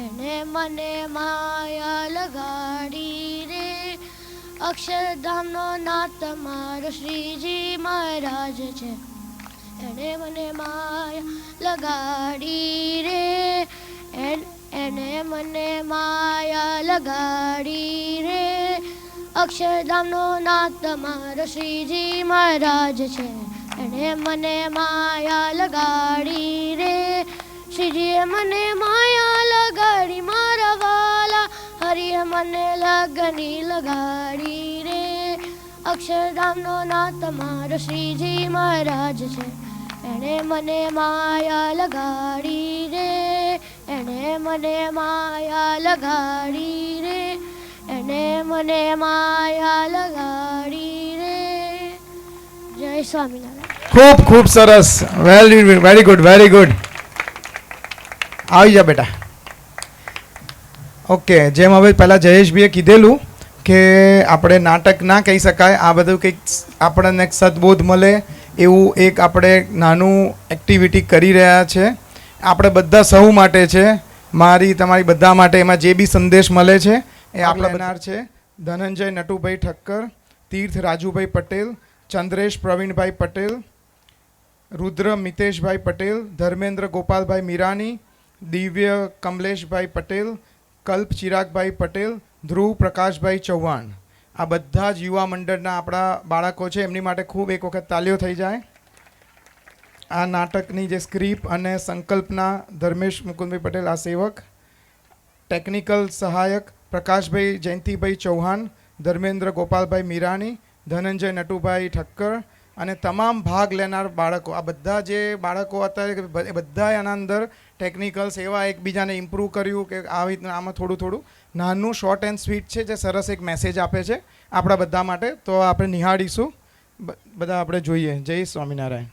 એને મને માયા લગાડી રે. અક્ષરધામનો નાથ મારો શ્રીજી મહારાજ છે, એને મને માયા લગાડી રે. એને મને માયા લગાડી રે. અક્ષરધામનો નાથ મારો શ્રીજી મહારાજ છે, એને મને માયા લગાડી રે. શ્રીજીએ મને માયા લગાડી મારા વાલા, હરિએ મને લગની લગાડી રે. અક્ષરધામનો નાથ મારો શ્રીજી મહારાજ છે, એને મને માયા લગાડી રે. એને મને માયા લગાડી રે. એને મને માયા લગાડી રે. જય સ્વામિનારાયણ. ખૂબ ખૂબ સરસ. Very good, very good. આવી જા બેટા. ઓકે, જેમ હવે પહેલાં જયેશભાઈએ કીધેલું કે આપણે નાટક ના કહી શકાય, આ બધું કંઈક આપણને સદબોધ મળે એવું એક આપણે નાનું એક્ટિવિટી કરી રહ્યા છે. આપણે બધા સૌ માટે છે, મારી તમારી બધા માટે. એમાં જે બી સંદેશ મળે છે એ આપણે બનાર છે. ધનંજય નટુભાઈ ઠક્કર, તીર્થ રાજુભાઈ પટેલ, ચંદ્રેશ પ્રવીણભાઈ પટેલ, રુદ્ર મિતેશભાઈ પટેલ, ધર્મેન્દ્ર ગોપાલભાઈ મીરાની, દિવ્ય કમલેશભાઈ પટેલ, કલ્પ ચિરાગભાઈ પટેલ, ધ્રુવ પ્રકાશભાઈ ચૌહાણ. આ બધા જ યુવા મંડળના આપણા બાળકો છે, એમની માટે ખૂબ એક વખત તાલીઓ થઈ જાય. આ નાટકની જે સ્ક્રિપ્ટ અને સંકલ્પના ધર્મેશ મુકુંદભાઈ પટેલ, આ સેવક. ટેકનિકલ સહાયક પ્રકાશભાઈ જયંતિભાઈ ચૌહાણ, ધર્મેન્દ્ર ગોપાલભાઈ મીરાણી, ધનંજય નટુભાઈ ઠક્કર અને તમામ ભાગ લેનાર બાળકો. આ બધા જે બાળકો હતા એ બધાએ આના અંદર ટેકનિકલ સેવા એકબીજાને ઇમ્પ્રૂવ કર્યું કે આવી રીતના. આમાં થોડું થોડું નાનું શોર્ટ એન્ડ સ્વીટ છે, જે સરસ એક મેસેજ આપે છે આપણા બધા માટે. તો આપણે નિહાળીશું, બધા આપણે જોઈએ. જય સ્વામિનારાયણ.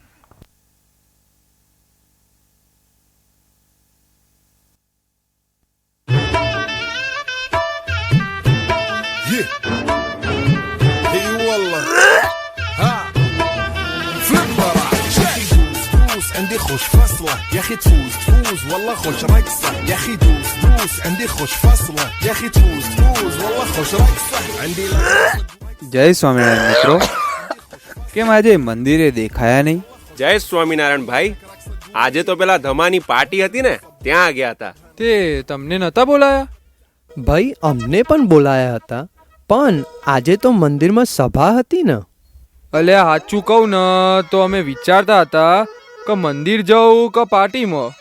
عندي خوش فصلة يا اخي تفوز تفوز والله خوش رقصة يا اخي دوس دوس عندي خوش فصلة يا اخي تفوز تفوز والله خوش رقصة عندي. જય સ્વામિનારાયણ મિત્રો, કેમ આજે મંદિરે દેખાયા નહીં? જય સ્વામિનારાયણ ભાઈ, આજે તો પેલા ધમાની પાર્ટી હતી ને ત્યાં ગયા હતા. તે તમને નતા બોલાયા? ભાઈ અમને પણ બોલાયા હતા, પણ આજે તો મંદિરમાં સભા હતી ને. અલ્યા સાચું કહું ને તો અમે વિચારતા હતા કે મંદિર જવું કે પાર્ટીમાં.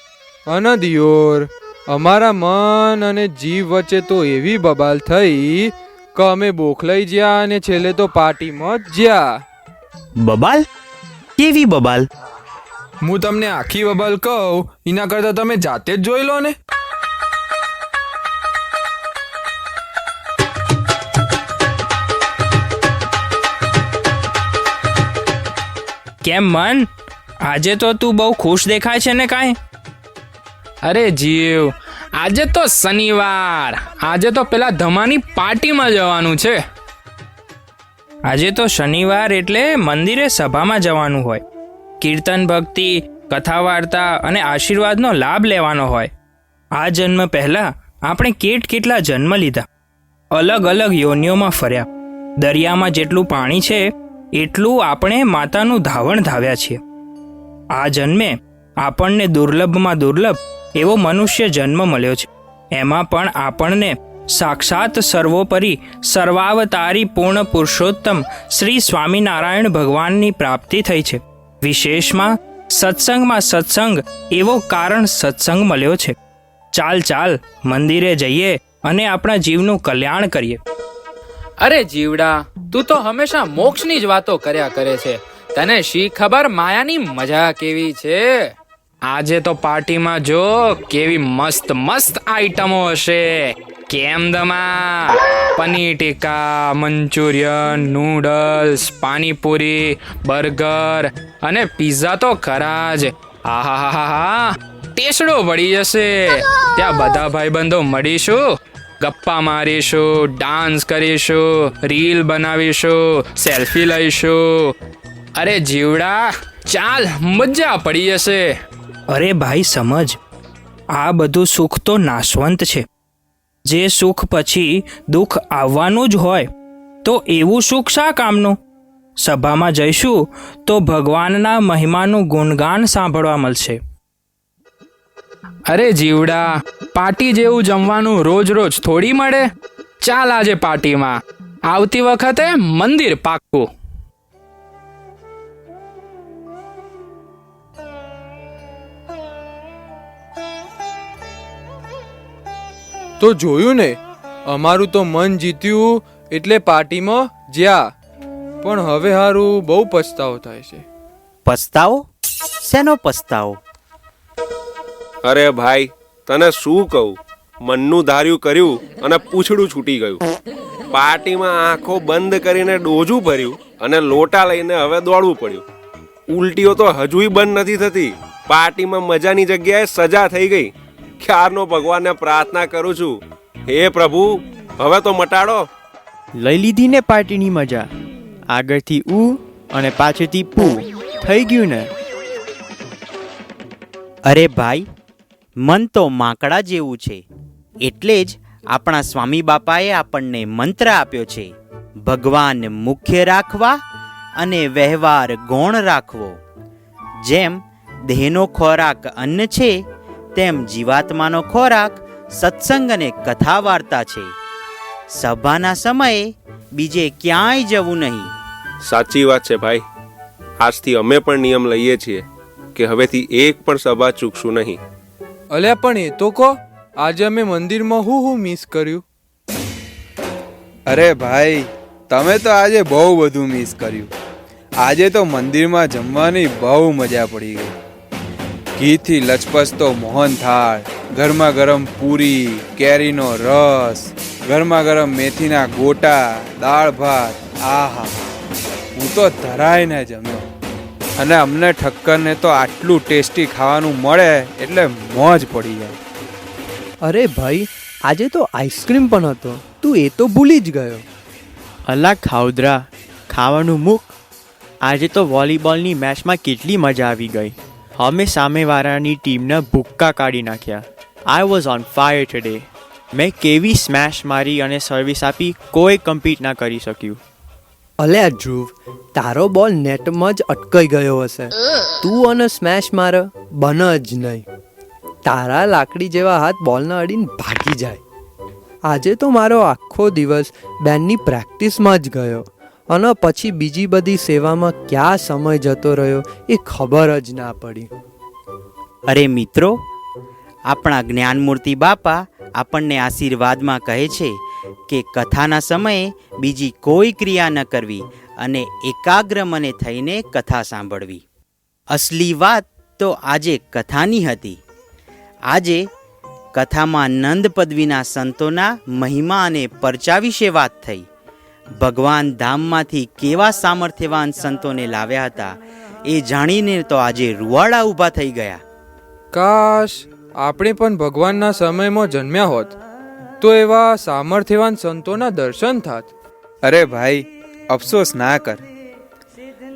અને દિયોર, અમારા મન અને જીવ વચ્ચે તો એવી બબાલ થઈ કે અમે બોખલાઈ જ્યા અને છેલ્લે તો પાર્ટીમાં જ જ્યા. બબાલ? કેવી બબાલ? હું તમને આખી બબાલ કહું એના કરતાં તમે જાતે જ જોઈ લો ને. કેમ મન, આજે તો તું બહુ ખુશ દેખાય છે ને કાંઈ? અરે જીવ, આજે તો શનિવાર, આજે તો પેલા ધમાની પાર્ટીમાં જવાનું છે. આજે તો શનિવાર એટલે મંદિરે સભામાં જવાનું હોય. કીર્તન ભક્તિ, કથા વાર્તા અને આશીર્વાદનો લાભ લેવાનો હોય. આ જન્મ પહેલાં આપણે કેટલા જન્મ લીધા, અલગ અલગ યોનિઓમાં ફર્યા. દરિયામાં જેટલું પાણી છે એટલું આપણે માતાનું ધાવણ ધાવ્યા છીએ. આ જન્મે આપણને દુર્લભમાં દુર્લભ એવો મનુષ્ય જન્મ મળ્યો છે. એમાં પણ આપણને સાક્ષાત સર્વોપરી સર્વાવતારી પૂર્ણ પુરુષોત્તમ શ્રી સ્વામિનારાયણ ભગવાનની પ્રાપ્તિ થઈ છે. વિશેષમાં સત્સંગમાં સત્સંગ એવો કારણ સત્સંગ મળ્યો છે. ચાલ ચાલ મંદિરે જઈએ અને આપણા જીવનું કલ્યાણ કરીએ. અરે જીવડા, તું તો હંમેશા મોક્ષની જ વાતો કર્યા કરે છે. તને શી ખબર માયાની મજા કેવી છે? આજે તો પાર્ટીમાં જો કેવી મસ્ત મસ્ત આઈટમો હશે. કેમ દમા? Paneer tikka, Manchurian, noodles, panipuri, burger અને પિઝા તો ખરા જ. આહાહાહા, ટેસડો પડી જશે. ત્યાં બધા ભાઈબંધો મળીશું, ગપ્પા મારીશું, ડાન્સ કરીશું, રીલ બનાવીશું, સેલ્ફી લઈશું. અરે જીવડા, ચાલ મજા પડી જશે. અરે ભાઈ સમજ, આ બધું સુખ તો નાશવંત છે. જે સુખ પછી દુઃખ આવવાનું જ હોય તો એવું સુખ શા કામનું? સભામાં જઈશું તો ભગવાનના મહિમાનું ગુણગાન સાંભળવા મળશે. અરે જીવડા, પાર્ટી જેવું જમવાનું રોજ રોજ થોડી મળે. ચાલ આજે પાર્ટીમાં, આવતી વખતે મંદિર પાક્કું. તો જોયું ને, અમારું તો મન જીત્યું એટલે પાર્ટીમાં જ્યાં. પણ હવે હારું બહુ પછતાવો થાય છે. પસ્તાવો? શેનો પસ્તાવો? અરે ભાઈ, તને શું કહું, મનનું ધાર્યું કર્યું અને પૂંછડું છૂટી ગયું. પાર્ટીમાં આંખો બંધ કરીને ડોજું ભર્યું અને લોટા લઈને હવે દોડવું પડ્યું. ઉલટીઓ તો હજુય બંધ નથી થતી. પાર્ટીમાં મજાની જગ્યાએ સજા થઈ ગઈ. ક્યારનો ભગવાનને પ્રાર્થના કરું છું, હે પ્રભુ હવે તો મટાડો. લઈ લીધી ને પાર્ટીની મજા. આગળથી ઉ અને પાછળથી પૂ થઈ ગયું ને. અરે ભાઈ, મન તો માકડા જેવું છે. એટલે જ આપણા સ્વામી બાપાએ આપણને મંત્ર આપ્યો છે, ભગવાન મુખ્ય રાખવા અને વ્યવહાર ગૌણ રાખવો. જેમ દેહનો ખોરાક અન્ન છે, તેમ જીવાત્માનો ખોરાક સત્સંગ અને કથા વાર્તા છે. સભાના સમયે બીજે ક્યાંય જવું નહીં. સાચી વાત છે ભાઈ. આજથી અમે પણ નિયમ લઈએ છીએ કે હવેથી એક પણ સભા ચૂકશું નહીં. અલ્યા પણ એ તો કહો, આજે અમે મંદિરમાં હું મિસ કર્યું? અરે ભાઈ, તમે તો આજે બહુ બધું મિસ કર્યું. આજે તો મંદિરમાં જમવાની બહુ મજા પડી ગઈ. ઘીથી લચપસતો મોહનથાળ, ગરમા ગરમ પૂરી, કેરીનો રસ, ગરમા ગરમ મેથીના ગોટા, દાળ ભાત. આહા, હું તો ધરાઈને જમ્યો. અને અમને ઠક્કરને તો આટલું ટેસ્ટી ખાવાનું મળે એટલે મોજ પડી જાય. અરે ભાઈ, આજે તો આઈસ્ક્રીમ પણ હતો, તું એ તો ભૂલી જ ગયો. અલા ખાઉદરા, ખાવાનું મૂક. આજે તો વોલીબોલની મેચમાં કેટલી મજા આવી ગઈ. અમે સામેવાળાની ટીમના ભૂક્કા કાઢી નાખ્યા. I was on fire today. મેં કેવી સ્મેશ મારી અને સર્વિસ આપી, કોઈ કમ્પીટ ના કરી શક્યું. અલ્યા ધ્રુવ, તારો બોલ નેટમાં જ અટકાઈ ગયો હશે. તું અને સ્મેશ મારે બને જ નહીં. તારા લાકડી જેવા હાથ બોલને અડીને ભાગી જાય. આજે તો મારો આખો દિવસ બેનની પ્રેક્ટિસમાં જ ગયો અને પછી બીજી બધી સેવામાં ક્યાં સમય જતો રહ્યો એ ખબર જ ના પડી. અરે મિત્રો, આપણા જ્ઞાનમૂર્તિ બાપા આપણને આશીર્વાદમાં કહે છે કે કથાના સમયે બીજી કોઈ ક્રિયા ન કરવી અને એકાગ્ર મને થઈને કથા સાંભળવી. અસલી વાત તો આજે કથાની હતી. આજે કથામાં નંદ પદવીના સંતોના મહિમા અને પરચા વિશે વાત થઈ. ભગવાન ધામમાંથી કેવા સામર્થ્યવાન સંતોને લાવ્યા હતા એ જાણીને તો આજે રૂવાડા ઊભા થઈ ગયા. કાશ આપણે પણ ભગવાનના સમયમાં જન્મ્યા હોત તો એવા સામર્થ્યવાન સંતોના દર્શન થાત. અરે ભાઈ, અફસોસ ના કર.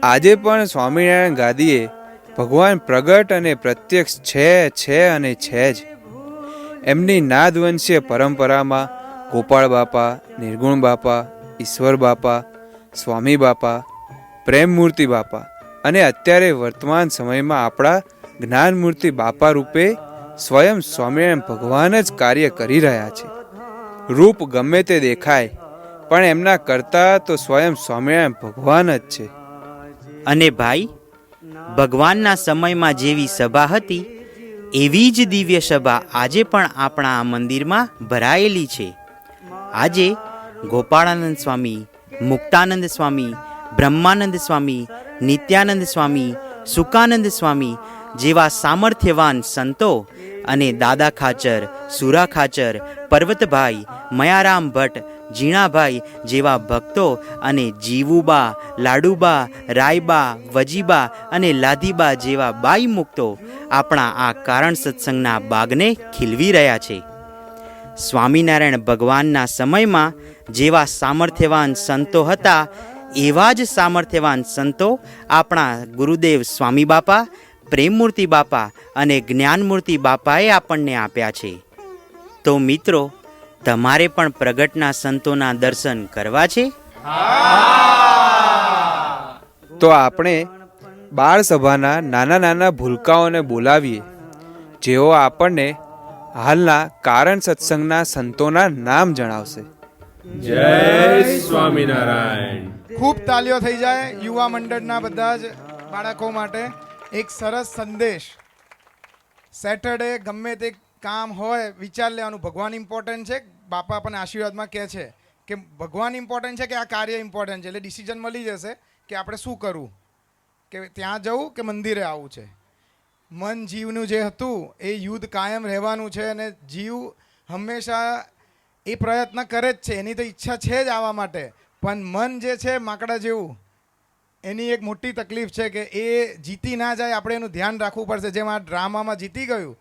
આજે પણ સ્વામિનારાયણ ગાદીએ ભગવાન પ્રગટ અને પ્રત્યક્ષ છે અને છે જ. એમની નાદવંશીય પરંપરામાં ગોપાળ બાપા, નિર્ગુણ બાપા, ઈશ્વર બાપા, સ્વામી બાપા, પ્રેમમૂર્તિ બાપા અને અત્યારે વર્તમાન સમયમાં આપણા જ્ઞાનમૂર્તિ બાપા રૂપે સ્વયં સ્વામિનારાયણ ભગવાન જ કાર્ય કરી રહ્યા છે. રૂપ ગમે તે દેખાય, પણ એમના કરતા તો સ્વયં સ્વામિનારાયણ ભગવાન જ છે. અને ભાઈ, ભગવાનના સમયમાં જેવી સભા હતી એવી જ દિવ્ય સભા આજે પણ આપણા આ મંદિરમાં ભરાયેલી છે. આજે ગોપાળાનંદ સ્વામી, મુક્તાનંદ સ્વામી, બ્રહ્માનંદ સ્વામી, નિત્યાનંદ સ્વામી, સુકાનંદ સ્વામી જેવા સામર્થ્યવાન સંતો અને દાદા ખાચર, સુરા ખાચર, પર્વતભાઈ, મયારામ ભટ્ટ, ઝીણાભાઈ જેવા ભક્તો અને જીવુબા, લાડુબા, રાયબા, વજીબા અને લાધીબા જેવા બાઈ મુક્તો આપણા આ કારણ સત્સંગના બાગને ખીલવી રહ્યા છે. સ્વામિનારાયણ ભગવાનના સમયમાં જેવા સામર્થ્યવાન સંતો હતા એવા જ સામર્થ્યવાન સંતો આપણા ગુરુદેવ સ્વામી બાપા, પ્રેમમૂર્તિ બાપા અને જ્ઞાનમૂર્તિ બાપાએ આપણને આપ્યા છે. તો મિત્રો, તમારે પણ પ્રગટના સંતોના દર્શન કરવા છે? તો આપણે બાળ સભાના નાના નાના ભૂલકાઓને બોલાવીએ, જેઓ આપણને હાલના કારણ સત્સંગના સંતોના નામ જણાવશે. જય સ્વામિનારાયણ. ખૂબ તાલીઓ થઈ જાય યુવા મંડળના બધા જ બાળકો માટે. એક સરસ સંદેશ. સેટરડે ગમે તે કામ હોય વિચાર લેવાનું, ભગવાન ઇમ્પોર્ટન્ટ છે. બાપા પણ આશીર્વાદમાં કહે છે કે ભગવાન ઇમ્પોર્ટન્ટ છે કે આ કાર્ય ઇમ્પોર્ટન્ટ છે. એટલે ડિસિઝન મળી જશે કે આપણે શું કરવું, કે ત્યાં જવું કે મંદિરે આવવું છે. મન જીવનું જે હતું એ યુદ્ધ કાયમ રહેવાનું છે અને જીવ હંમેશા એ પ્રયત્ન કરે જ છે. એની તો ઈચ્છા છે જ આવવા માટે, પણ મન જે છે માકડા જેવું, એની એક મોટી તકલીફ છે કે એ જીતી ના જાય. આપણે એનું ધ્યાન રાખવું પડશે. જેમ આ ડ્રામામાં જીતી ગયું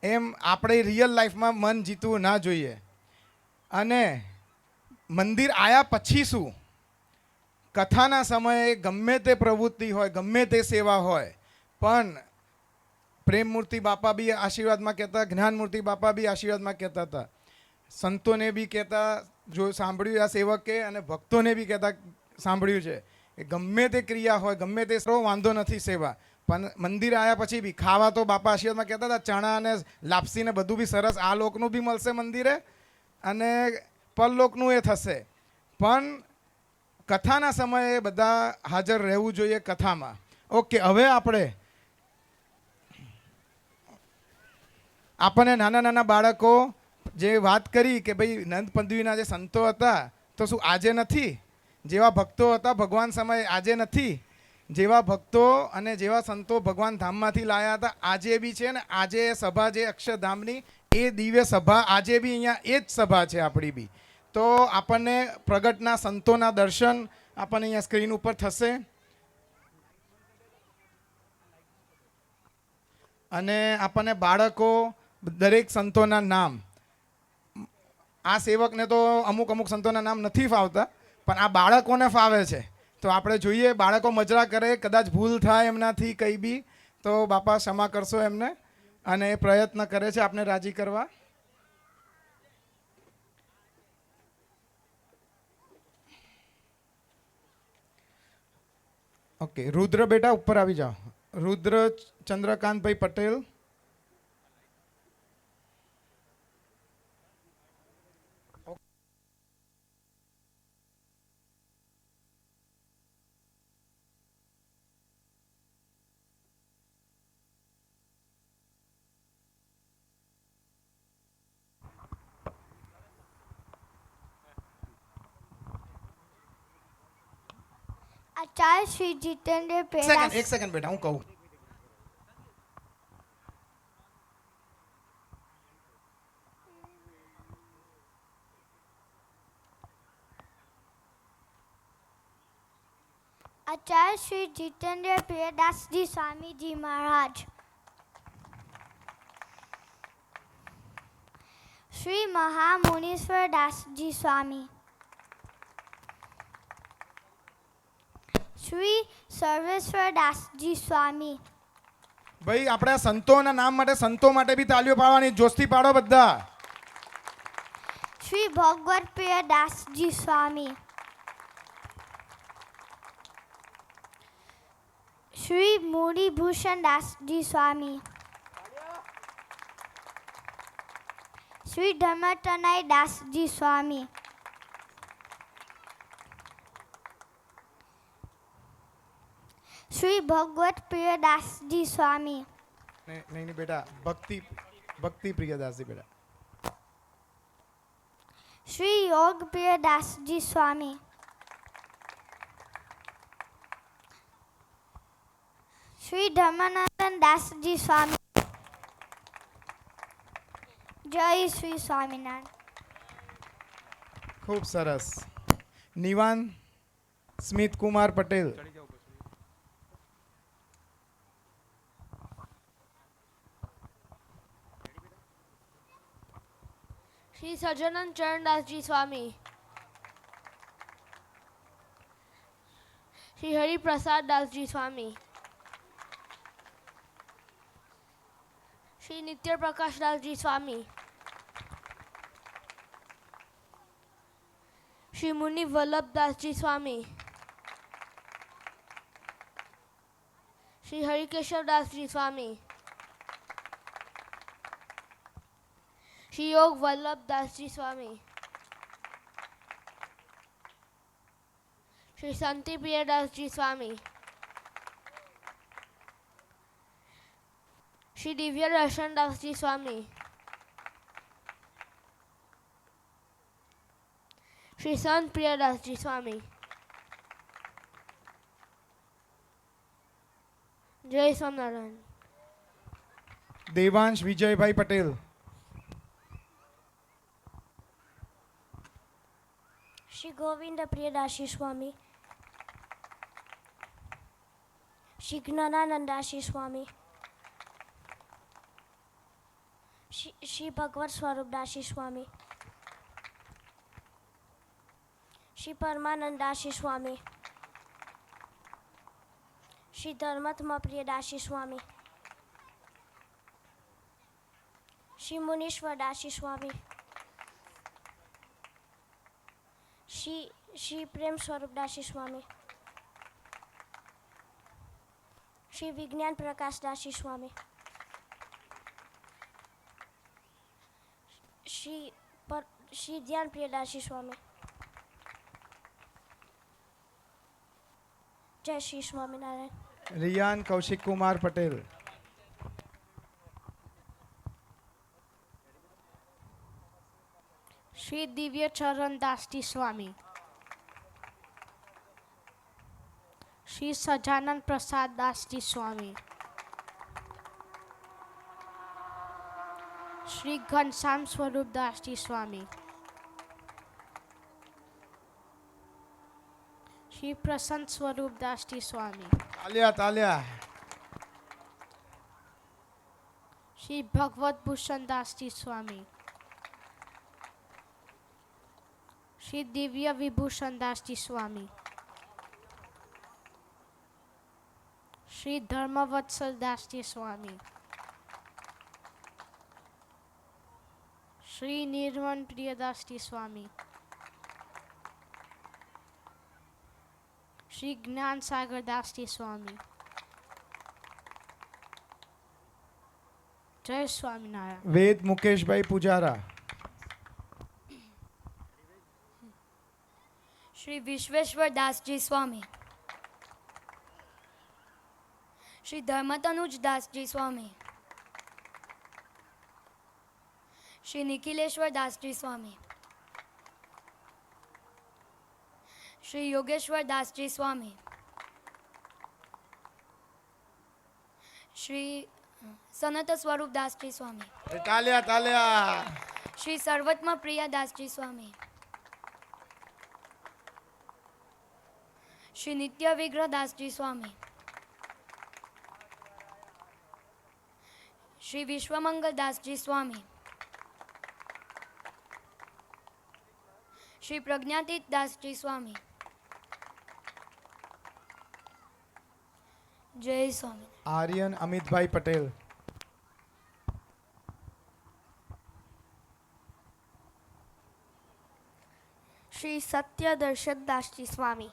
એમ આપણે રિયલ લાઈફમાં મન જીતવું ના જોઈએ. અને મંદિર આવ્યા પછી શું, કથાના સમયે ગમે તે પ્રવૃત્તિ હોય, ગમે તે સેવા હોય, પણ પ્રેમમૂર્તિ બાપા બી આશીર્વાદમાં કહેતા, જ્ઞાનમૂર્તિ બાપા બી આશીર્વાદમાં કહેતા હતા, સંતોને બી કહેતા, જો સાંભળ્યું આ સેવકે, અને ભક્તોને બી કહેતા સાંભળ્યું છે કે ગમે તે ક્રિયા હોય, ગમે તે વાંધો નથી સેવા, પણ મંદિર આવ્યા પછી બી ખાવા તો બાપા આશીર્વાદમાં કહેતા હતા ચણા અને લાપસી ને બધું બી સરસ આ લોકનું બી મળશે મંદિરે અને પરલોકનું એ થશે. પણ કથાના સમયે બધા હાજર રહેવું જોઈએ કથામાં. ઓકે, હવે આપણને નાના નાના બાળકો જે વાત કરી કે ભાઈ નંદ પદવીના જે સંતો હતા તો શું આજે નથી? જેવા ભક્તો હતા ભગવાન સમયે આજે નથી? જેવા ભક્તો અને જેવા સંતો ભગવાન ધામમાંથી લાયા હતા આજે બી છે ને. આજે સભા જે અક્ષરધામની એ દિવ્ય સભા આજે બી અહીંયા એ જ સભા છે આપણી બી. તો આપણને પ્રગટના સંતોના દર્શન આપણને અહીંયા સ્ક્રીન ઉપર થશે. અને આપણને બાળકો દરેક સંતોના નામ, આ સેવકને તો અમુક અમુક સંતોના નામ નથી ફાવતા, પણ આ બાળકોને ફાવે છે. તો આપણે જોઈએ બાળકો મજરા કરે, કદાચ ભૂલ થાય એમનાથી કંઈ બી તો બાપા ક્ષમા કરશો એમને. અને એ પ્રયત્ન કરે છે આપણે રાજી કરવા. ઓકે, રુદ્ર બેટા ઉપર આવી જાઓ. રુદ્ર ચંદ્રકાંતભાઈ પટેલ. આચાર્ય શ્રી જીતેન્દ્ર એક સેકન્ડ બેટા, હું કહું. आचार्य श्री जितेंद्र प्रियदास जी स्वामी जी महाराज, श्री महामुनीश्वर दास जी स्वामी, श्री सर्वेश्वर दास जी स्वामी. ભાઈ આપણે આ સંતોના નામ માટે સંતો માટે બી તાલીઓ પાડવાની, જોશથી પાડો બધા. श्री भगवत प्रिय दास जी स्वामी, श्री मुरलीभूषण दास जी स्वामी, श्री धर्मतनय दास जी स्वामी, श्री भगवत प्रिय दास जी स्वामी. નહીં બેટા, ભક્તિ પ્રિયદાસજી બેટા. श्री योग प्रिय दास जी स्वामी, श्री धर्मानंदन दास जी स्वामी. जय श्री स्वामीनारायण. ખૂબ સરસ. નિવાન સ્મિત કુમાર પટેલ. श्री सज्जनन चरणदास जी स्वामी, श्री हरिप्रसाद दास जी स्वामी, श्री नित्य प्रकाश दास जी स्वामी, श्री मुनि वल्लभ दास जी स्वामी, श्री हरिकेशव दास जी स्वामी, श्री योग वल्लभ दास जी स्वामी, श्री शांति प्रिय दास जी स्वामी, श्री दिव्य दर्शन दास जी स्वामी, श्री संत प्रिय दास जी स्वामी. जय स्वामीनारायण. દેવાંશ વિજયભાઈ પટેલ. श्री गोविंद प्रियदासी स्वामी, श्री ज्ञानानंदासी स्वामी, श्री भगवत स्वरूप दासी स्वामी, श्री परमानंदासी स्वामी, श्री धर्मात्मा प्रियदासी स्वामी, श्री मुनीश्वर दासी स्वामी, श्री प्रेम स्वरूप दासी स्वामी, श्री विज्ञान प्रकाश दासी स्वामी, श्री ध्यान प्रिय दासी स्वामी. जय श्री स्वामीनारायण. રિયાન કૌશિક કુમાર પટેલ. श्री दिव्य चरण दास जी स्वामी, श्री सजानंद प्रसाद दास जी स्वामी, श्री घनश्याम स्वरूप दास जी स्वामी, श्री प्रसन्न स्वरूप दास जी स्वामी, તાલિયા તાલિયા. श्री भगवत भूषण दास जी स्वामी, श्री दिव्य विभूषण दास जी स्वामी, श्री धर्मवत्सल दास जी स्वामी, श्री निर्मल प्रियदास जी स्वामी, શ્રી જ્ઞાન સાગર દાસજી સ્વામી. જય સ્વામિનારાયણ. વેદ મુકેશભાઈ પૂજારા. શ્રી વિશ્વેશ્વર દાસજી સ્વામી. શ્રી ધર્મતનુજ દાસજી સ્વામી. શ્રી નિખિલેશ્વર દાસજી સ્વામી. શ્રી યોગેશ્વર દાસજી સ્વામી. શ્રી સનત સ્વરૂપ દાસજી સ્વામી. તાલિયા તાલિયા. શ્રી સર્વત્મ પ્રિયા દાસજી સ્વામી. શ્રી નિત્ય વિગ્રહ દાસજી સ્વામી. શ્રી વિશ્વમંગલ દાસજી સ્વામી. શ્રી પ્રજ્ઞાતીત દાસજી સ્વામી. જય સ્વામી. આર્યન અમિતભાઈ પટેલ. શ્રી સત્યદર્શન દાસજી સ્વામી.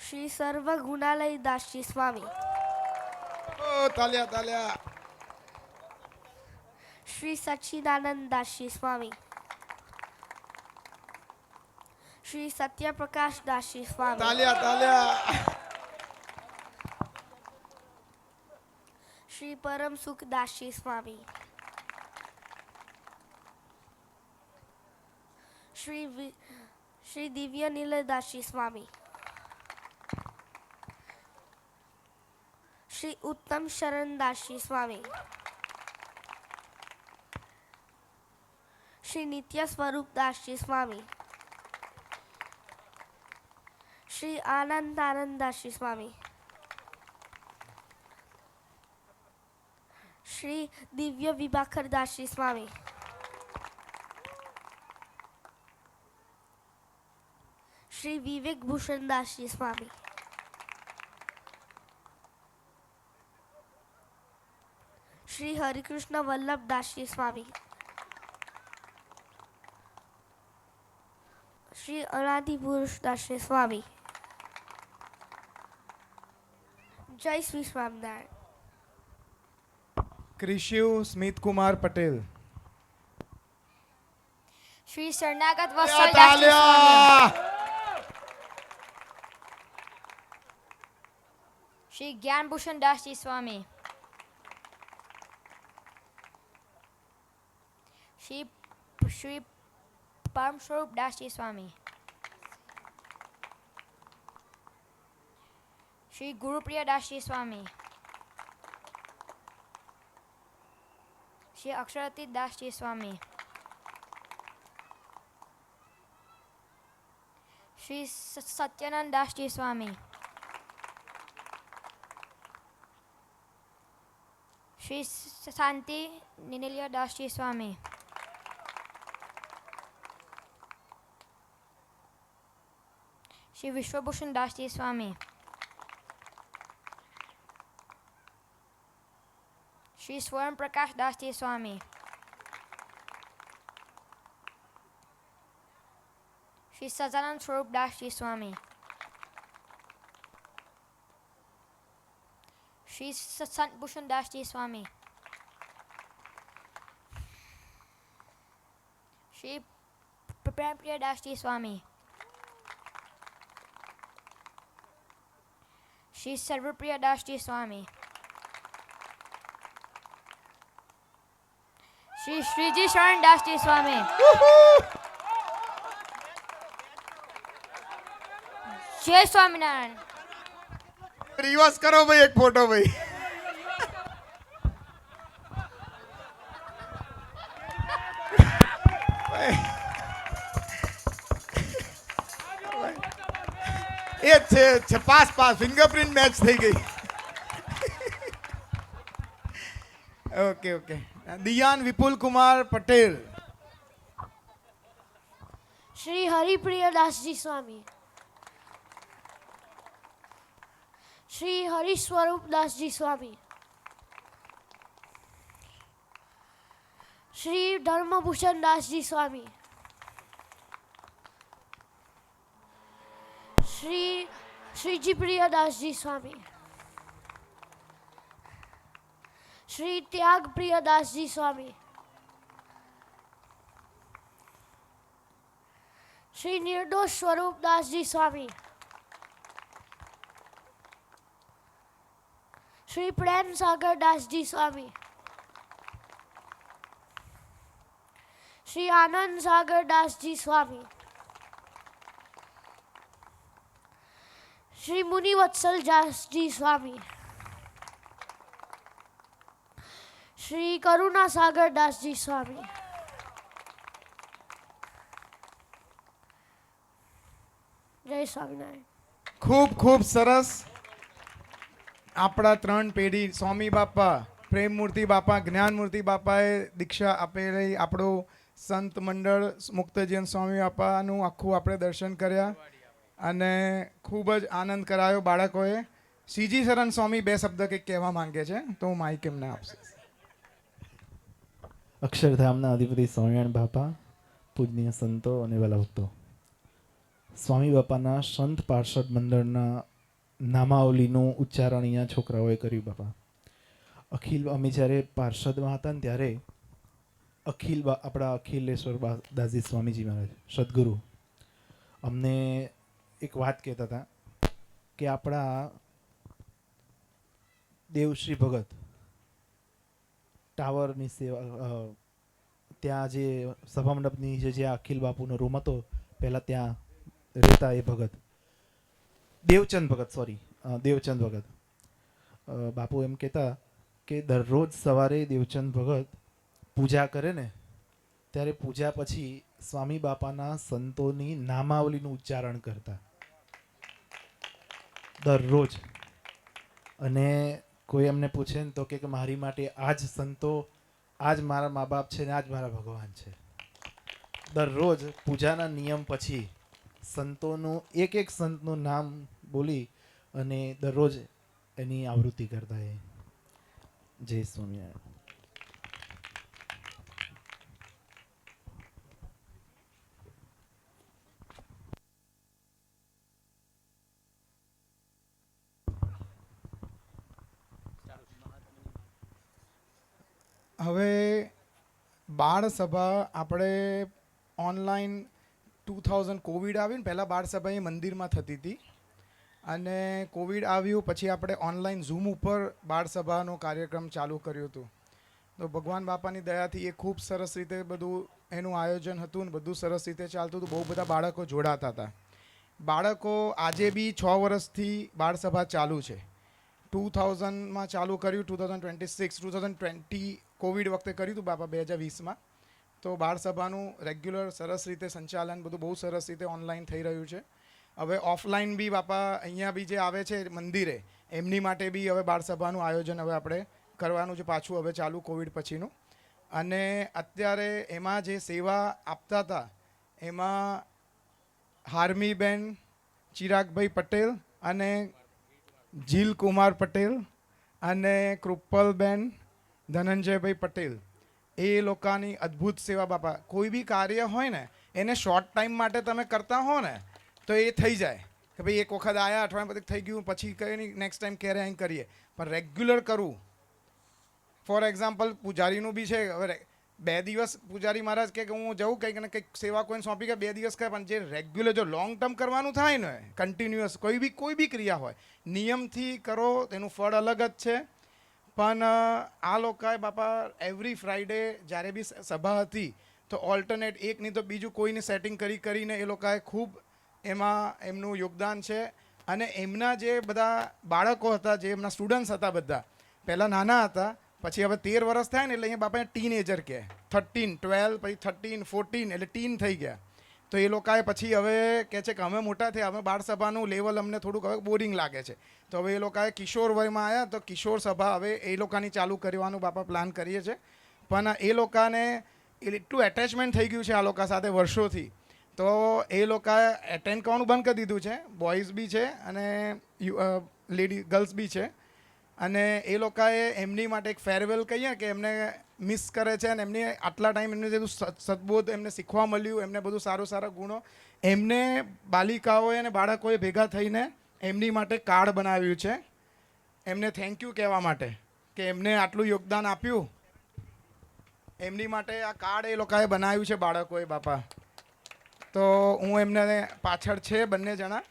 શ્રી સર્વ ગુણાલય દાસજી સ્વામી. તાલિયા તાલિયા. શ્રી સચ્ચિદાનંદ દાસજી સ્વામી. શ્રી સત્યપ્રકાશ દાસજી સ્વામી. તાલિયા તાલિયા. શ્રી પરમ સુખ દાસજી સ્વામી. શ્રી દિવ્ય નીલય દાસજી સ્વામી. શ્રી ઉત્તમ શરણ દાસજી સ્વામી. શ્રી નિત્ય સ્વરૂપ દાસજી સ્વામી. શ્રી આનંદ દાસજી સ્વામી. શ્રી દિવ્ય વિભાકર દાસજી સ્વામી. શ્રી વિવેક ભૂષણ દાસજી સ્વામી. શ્રી હરિકૃષ્ણ વલ્લભ દાસજી સ્વામી. શ્રી અનાદિ પુરુષ દાસજી સ્વામી. જય શ્રી સ્વામિનારાયણ. ક્રિશિવ સ્મિત કુમાર પટેલ. શ્રી શરણાગત વત્સલ દાસજી સ્વામી. શ્રી જ્ઞાનભૂષણ દાસજી સ્વામી. શ્રી પરમ સ્વરૂપ દાસજી સ્વામી. શ્રી ગુરુપ્રિય દાસજી સ્વામી. શ્રી અક્ષરાતીત દાસજી સ્વામી. શ્રી સત્યાનંદ દાસજી સ્વામી. શ્રી શાંતિ નિનિલ્ય દાસજી સ્વામી. શ્રી વિશ્વભૂષણ દાસજી સ્વામી. શ્રી સ્વર્ણ પ્રકાશ દાસજી સ્વામી. શ્રી સજાનંદ સ્વરૂપ દાસજી સ્વામી. શ્રી સંતભૂષણ દાસજી સ્વામી. શ્રી પ્રેમપ્રિય દાસજી સ્વામી. શ્રી સર્વપ્રિય દાસજી સ્વામી. શ્રી શ્રીજી શરણ દાસજી સ્વામી. જય સ્વામિનારાયણ. રિવર્સ કરો ભાઈ, એક ફોટો ભાઈ. એ છે પાસ ફિંગરપ્રિન્ટ મેચ થઈ ગઈ. ઓકે. દિયાન વિપુલ કુમાર પટેલ. શ્રી હરિપ્રિય દાસજી સ્વામી. શ્રી હરિ સ્વરૂપ દાસજી સ્વામી. શ્રી ધર્મભૂષણ દાસજી સ્વામી. શ્રીજી પ્રિયદાસજી સ્વામી, શ્રી ત્યાગ પ્રિયદાસજી સ્વામી, શ્રી નિર્દોષ સ્વરૂપદાસજી સ્વામી, શ્રી પ્રેમ સાગરદાસજી સ્વામી, શ્રી આનંદ સાગરદાસજી સ્વામી, શ્રી મુનિવત્સલદાસજી સ્વામી, શ્રી કરુણા સાગરદાસજી સ્વામી, જય સ્વામિનારાયણ. ખૂબ ખૂબ સરસ. આપણા 3 પેઢી સ્વામી બાપા, પ્રેમમૂર્તિ બાપા, જ્ઞાનમૂર્તિ બાપાએ દીક્ષા આપેલી આપણું સંત મંડળ મુક્તજીવન સ્વામી બાપાનું આખું આપણે દર્શન કર્યા અને ખૂબ જ આનંદ કરાયો બાળકોએ. સીજી શરણ સ્વામી 2 શબ્દ કંઈક કહેવા માંગે છે તો હું માઇક એમને આપશે. અક્ષરધામના અધિપતિ સ્વામિનારાયણ બાપા, પૂજનીય સંતો અને વલ્લભ ભક્તો, સ્વામી બાપાના સંત પાર્ષદ મંડળના નામાવલીનું ઉચ્ચારણ અહીંયા છોકરાઓએ કર્યું. બાપા અખિલ, અમે જ્યારે પાર્ષદમાં હતા ને ત્યારે આપણા અખિલેશ્વર દાસજી સ્વામીજી મહારાજ સદગુરુ અમને એક વાત કહેતા હતા કે આપણા દેવશ્રી ભગત ટાવરની સેવા, ત્યાં જે સભામંડપની જે અખિલ બાપુનો રૂમ હતો પહેલાં ત્યાં રહેતા એ ભગત દેવચંદ ભગત બાપુ એમ કહેતા કે દરરોજ સવારે દેવચંદ ભગત પૂજા કરે ને ત્યારે પૂજા પછી સ્વામી બાપાના સંતોની નામાવલીનું ઉચ્ચારણ કરતા દરરોજ. અને કોઈ એમને પૂછે ને તો કે મારી માટે આ જ સંતો, આ જ મારા મા બાપ છે ને આ જ મારા ભગવાન છે. દરરોજ પૂજાના નિયમ પછી સંતોનું એક સંતનું નામ બોલી અને દરરોજ એની આવૃત્તિ કરતા. એ જય સ્વામિનારાયણ. હવે બાળ સભા આપણે ઓનલાઈન 2000 કોવિડ આવ્યું ને પહેલાં બાળ સભા એ મંદિરમાં થતી હતી અને કોવિડ આવ્યું પછી આપણે ઓનલાઈન ઝૂમ ઉપર બાળ સભાનો કાર્યક્રમ ચાલુ કર્યું હતું. તો ભગવાન બાપાની દયાથી એ ખૂબ સરસ રીતે બધું એનું આયોજન હતું ને બધું સરસ રીતે ચાલતું હતું. બહુ બધા બાળકો જોડાતા હતા. બાળકો આજે બી 6 વર્ષથી બાળ સભા ચાલુ છે. 2000માં ચાલુ કર્યું, 2020 કોવિડ વખતે કર્યું હતું બાપા 2020માં. તો બાળ સભાનું રેગ્યુલર સરસ રીતે સંચાલન બધું બહુ સરસ રીતે ઓનલાઈન થઈ રહ્યું છે. હવે ઓફલાઈન બી બાપા અહીંયા બી જે આવે છે મંદિરે એમની માટે બી હવે બાળ સભાનું આયોજન હવે આપણે કરવાનું છે પાછું હવે ચાલુ કોવિડ પછીનું. અને અત્યારે એમાં જે સેવા આપતા હતા એમાં હાર્મીબેન, ચિરાગભાઈ પટેલ અને જીલ કુમાર પટેલ અને કૃપલબેન ધનંજયભાઈ પટેલ, એ લોકોની અદ્ભુત સેવા બાપા. કોઈ બી કાર્ય હોય ને એને શોર્ટ ટાઈમ માટે તમે કરતા હો ને તો એ થઈ જાય કે ભાઈ એક વખત આવ્યા, અઠવાડિયા પછી થઈ ગયું, પછી કંઈ નહીં, નેક્સ્ટ ટાઈમ ક્યારે અહીં કરીએ. પણ રેગ્યુલર કરવું. ફોર એક્ઝામ્પલ પૂજારીનું બી છે. હવે 2 દિવસ પૂજારી મહારાજ કે હું જઉં કંઈક ને કંઈક સેવા કોઈને સોંપી કે 2 દિવસ કરે, પણ જે રેગ્યુલર જો લોંગ ટર્મ કરવાનું થાય ને કન્ટિન્યુઅસ કોઈ બી ક્રિયા હોય નિયમથી કરો તેનું ફળ અલગ જ છે. પણ આ લોકોએ બાપા એવરી ફ્રાઈડે જ્યારે બી સભા હતી તો ઓલ્ટરનેટ એક નહીં તો બીજું કોઈને સેટિંગ કરીને એ લોકોએ ખૂબ એમાં એમનું યોગદાન છે. અને એમના જે બધા બાળકો હતા, જે એમના સ્ટુડન્ટ્સ હતા, બધા પહેલાં નાના હતા, પછી હવે 13 વર્ષ થાય ને એટલે અહીંયા બાપાને ટીનેજર કહે. 13, 12, પછી 13, 14 એટલે ટીન થઈ ગયા. તો એ લોકોએ પછી હવે કહે છે કે અમે મોટા થયા, અમે બાળ સભાનું લેવલ અમને થોડુંક હવે બોરિંગ લાગે છે. તો હવે એ લોકોએ કિશોર વયમાં આવ્યા તો કિશોર સભા હવે એ લોકોની ચાલુ કરવાનું બાપા પ્લાન કરીએ છીએ. પણ એ લોકોને એટલું એટેચમેન્ટ થઈ ગયું છે આ લોકો સાથે વર્ષોથી, તો એ લોકોએ એટેન્ડ કરવાનું બંધ કરી દીધું છે. બોયઝ બી છે અને ગર્લ્સ બી છે. અને એ લોકોએ એમની માટે એક ફેરવેલ કહીએ કે એમને મિસ કરે છે અને એમને આટલા ટાઈમ એમને જેટલું સદબોધ એમને શીખવા મળ્યું, એમને બધું સારા ગુણો, એમને બાલિકાઓએ અને બાળકોએ ભેગા થઈને એમની માટે કાર્ડ બનાવ્યું છે, એમને થેન્ક યુ કહેવા માટે કે એમને આટલું યોગદાન આપ્યું. એમની માટે આ કાર્ડ એ લોકોએ બનાવ્યું છે બાળકોએ બાપા. તો હું એમને પાછળ છે બંને જણા,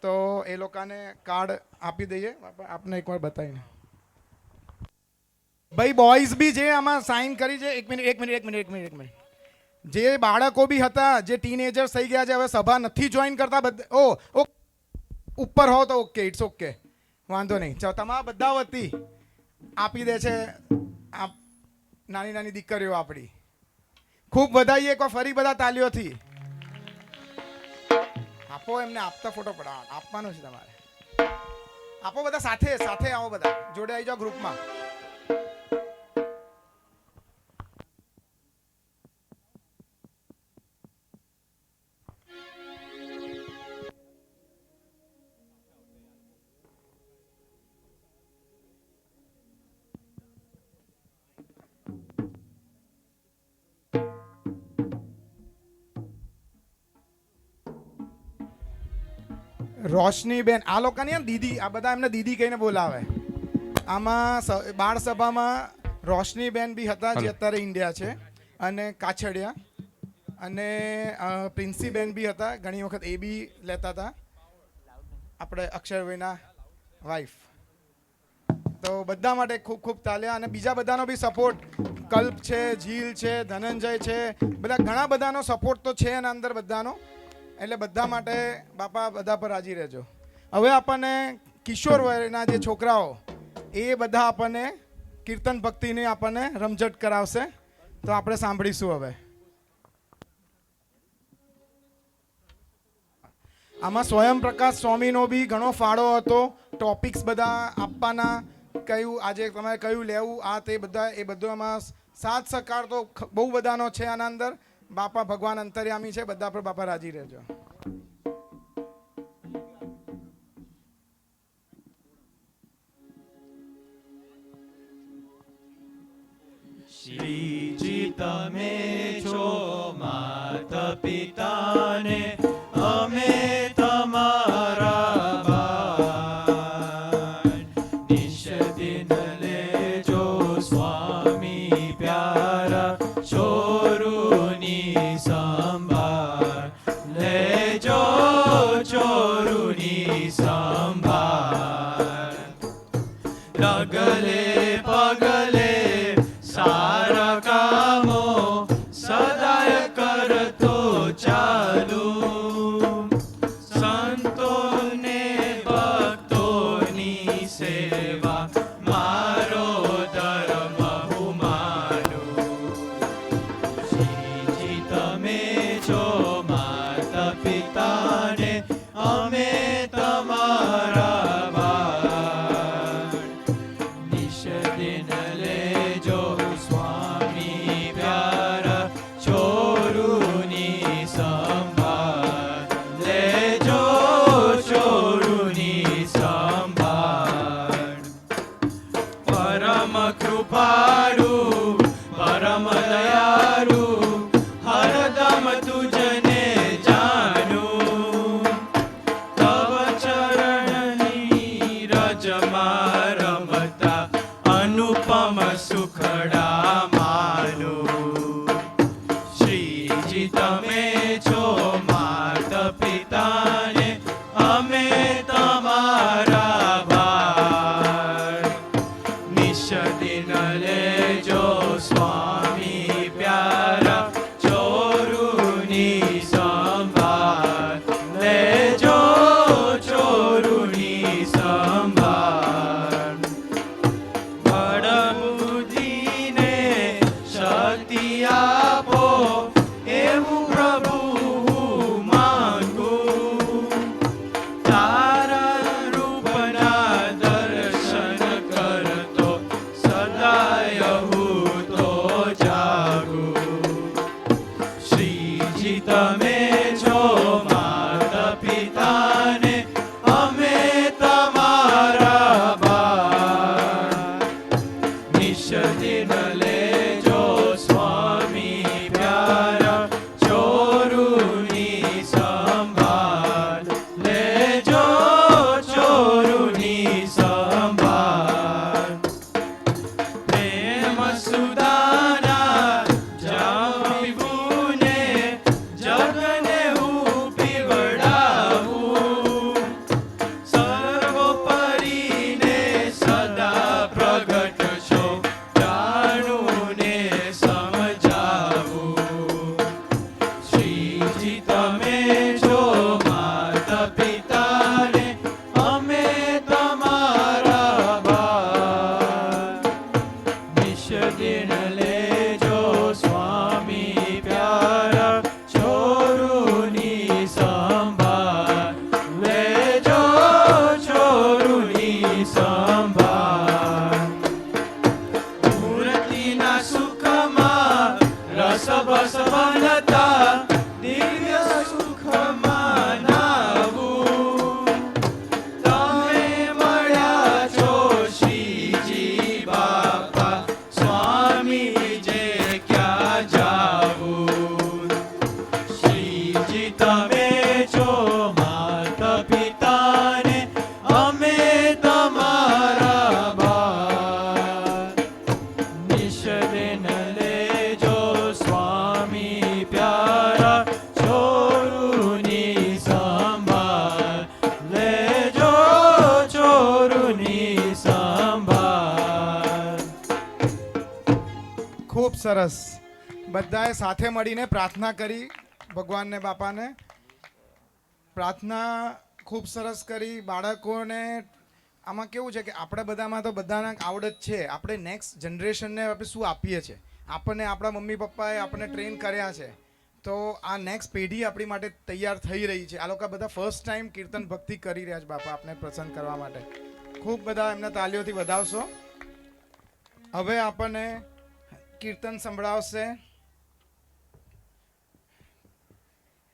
તો એ લોકોને કાર્ડ આપી દઈએ બાપા. આપને એકવાર બતાવીને ભાઈ બોયઝ બી જે આમાં સાઇન કરી છે. એક મિનિટ. જે બાળકો બી હતા, જે ટીનેજર્સ થઈ ગયા છે, હવે સભા નથી જોઈન કરતા, બધા ઉપર હો તો ઓકે, ઇટ્સ ઓકે, વાંધો નહીં. ચાલો, તમારા બધા વતી આપી દે છે આ નાની દીકરીઓ આપણી. ખૂબ વધાઈએ એકવાર ફરી બધા તાલીઓથી આપો એમને. આપતા ફોટો પડાવવાનો, આપવાનો છે તમારે. આપો બધા સાથે આવો, બધા જોડે આવી જાઓ ગ્રુપમાં. રોશનીબેન, આ લોકોની દીદી, આ બધા એમને દીદી કહીને બોલાવે. આમાં બાળ સભામાં રોશનીબેન બી હતા, જે અત્યારે ઇન્ડિયા છે, અને કાછડિયા, અને પ્રિન્સીબેન બી હતા, ઘણી વખત એ બી લેતા હતા, આપણે અક્ષરભાઈના વાઈફ. તો બધા માટે ખૂબ તાલ્યા. અને બીજા બધાનો બી સપોર્ટ, કલ્પ છે, જીલ છે, ધનંજય છે, બધા ઘણા બધાનો સપોર્ટ તો છે એના અંદર બધાનો. એટલે બધા માટે બાપા બધા પર રાજી રહેજો. હવે આપણને કિશોર વયના જે છોકરાઓ, એ બધા આપણને કીર્તન ભક્તિની આપણને રમઝટ કરાવશે, તો આપણે સાંભળીશું. હવે આમાં સ્વયં પ્રકાશ સ્વામીનો બી ઘણો ફાળો હતો. ટોપિક્સ બધા આપવાના, કયું આજે તમારે કયું લેવું, આ તે બધા, એ બધું આમાં સાથ સહકાર તો બહુ બધાનો છે આના અંદર. બાપા ભગવાન અંતર્યામી છે, બધા પર બાપા રાજી રહેજો. શ્રીજી તમે છો માતા પિતાને અમે તમારા બાળ. નિશ દિન લેજો સ્વામી પ્યારા ચોરુની સંભાળ. લેજો ચોરુની સંભાળ. ડગલે પગલે સારા કામો સદાય કરતો ચાલુ. સંતોને ભક્તોની સેવા મારો ધર્મ હું માનું. શ્રીજી તમે છો માતા પિતાને અમે તમારા બાળ. નિશ દિન લેજો સ્વામી પ્યારા ચોરુની સંભાળ. લેજો ચોરુની સંભાળ. પરમ કૃપાળુ પરમ દયાળુ હરદમ તુજને જાણું. તવ ચરણની રજમાં રમતા અનુપમ સુખડા માનું. શ્રીજી તમે છો માતા પિતાને અમે તમારા બાળ. નિશ દિન લેજો સ્વામી પ્રસન્નતા દિવ્ય સુખ મનાવું. તમે મળ્યા છો શ્રીજી બાપા, સ્વામી જે ક્યાં જાવું. શ્રીજી તમે છો માતા પિતાને, અમે તમારા બાળ. નિષદન લેજો સ્વામી પ્યારા, ચોરુની સંભાળ લેજો, ચોરુની સંભાળ. ખૂબ સરસ. બધાએ સાથે મળીને પ્રાર્થના કરી ભગવાનને બાપાને. પ્રાર્થના ખૂબ સરસ કરી. બાળકોને આમાં કેવું છે કે આપણે બધામાં તો બધાને આવડત છે, આપણે નેક્સ્ટ જનરેશનને આપણે શું આપીએ છીએ. આપણને આપણા મમ્મી પપ્પાએ આપણને ટ્રેન કર્યા છે, તો આ નેક્સ્ટ પેઢી આપણી માટે તૈયાર થઈ રહી છે. આ લોકો બધા ફર્સ્ટ ટાઈમ કીર્તન ભક્તિ કરી રહ્યા છે બાપા આપને પ્રસન્ન કરવા માટે. ખૂબ બધા એમને તાલીઓથી વધાવશો. હવે આપણને કીર્તન સંભળાવશે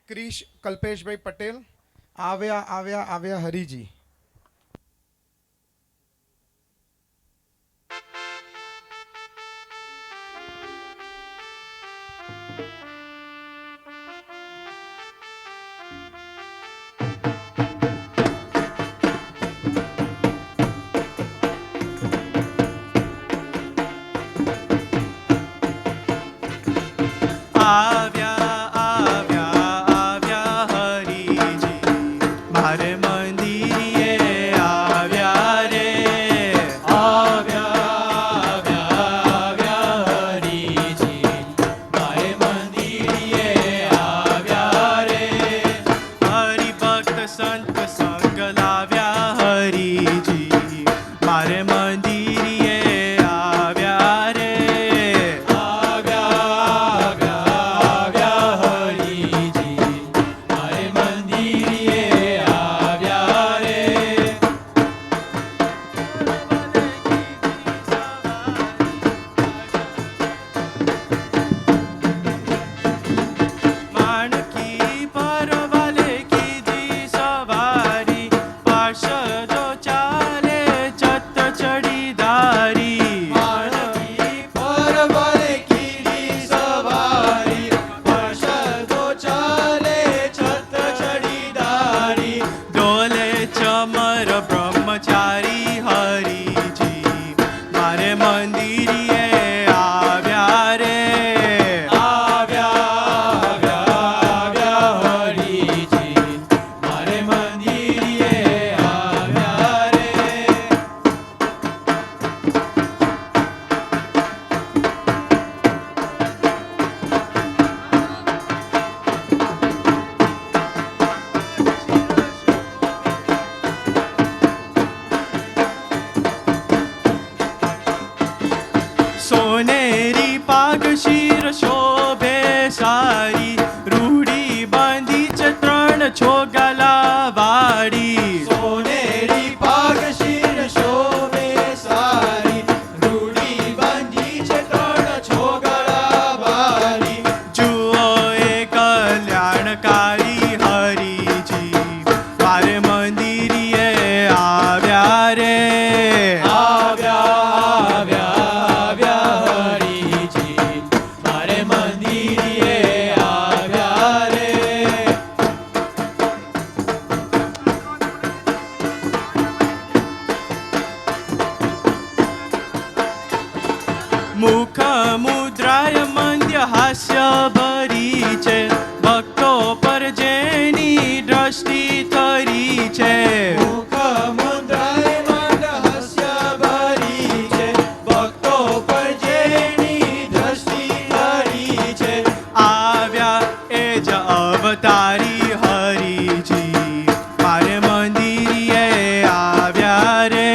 ક્રિશ કલ્પેશભાઈ પટેલ. આવ્યા આવ્યા આવ્યા હરિજી. આવ્યા આવ્યા આવ્યા હરિજી, મારે મંદિરે આવ્યા રે. આવ્યા આવ્યા આવ્યા હરિજી, મારે મંદિરે આવ્યા રે. હરિભક્ત સંત સંગ લાવ્યા હરિજી, મારે મંદિરે આવ્યા રે. માણકી પરવાલે કીધી સવારી, પાર્ષદો ચાલે ચત ચડીદારી. માણકી પરવાલે કીધી સવારી, પાર્ષદો ચાલે ચત ચડીદારી. ડોલે ચમર બ્રહ્મચારી હરિજી, મારે મંદિરે આવ્યા રે. સોનેરી પાગ શિર શોભે સારી, રૂડી બાંધી છે ત્રણ છોગલા વાળી. સોનેરી પાગ શિર શોભે સારી, રૂડી બાંધી છે ત્રણ છોગલા વાળી. જુઓ એ કલ્યાણકારી હરિજી, મારે મંદિરે આવ્યા રે. મુખ મુદ્રાય મંદ્ય હાસ્ય ભરી છે, ભક્તો પર જેની દ્રષ્ટિ તરી છે. મુખ મુદ્રાય મંદ્ય હાસ્ય ભરી છે, ભક્તો પર જેની દ્રષ્ટિ તરી છે. આવ્યા એ જ અવતારી હરિજી, મારે મંદિરે આવ્યા રે.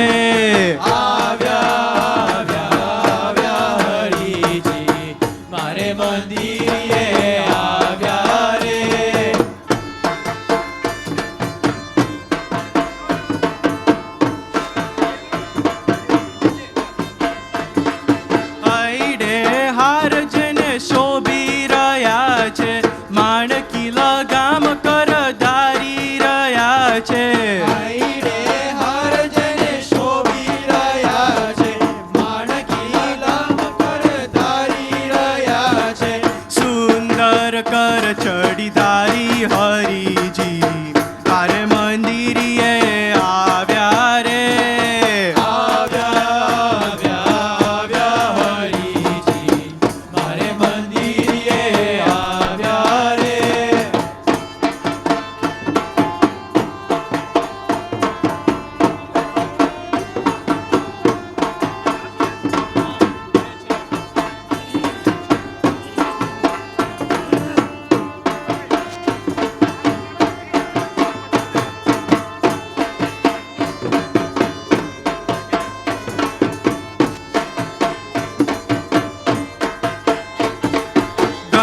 શોભી રહ્યા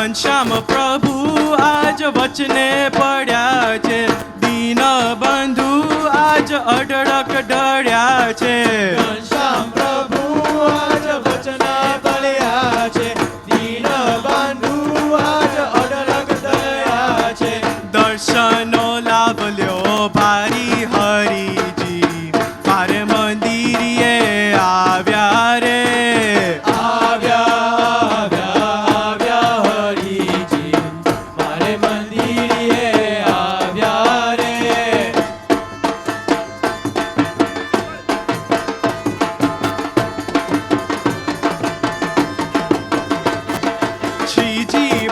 ઘનશ્યામ પ્રભુ આજ વચને પડ્યા છે, દીન બંધુ આજ અઢળક ઢળ્યા છે. ઘનશ્યામ પ્રભુ આજ વચને પડ્યા છે, દીન બંધુ આજ અઢળક ઢળ્યા છે. દર્શનો લાભ લ્યો ભારી હરિજી, મારે મંદિરે આવ્યા રે.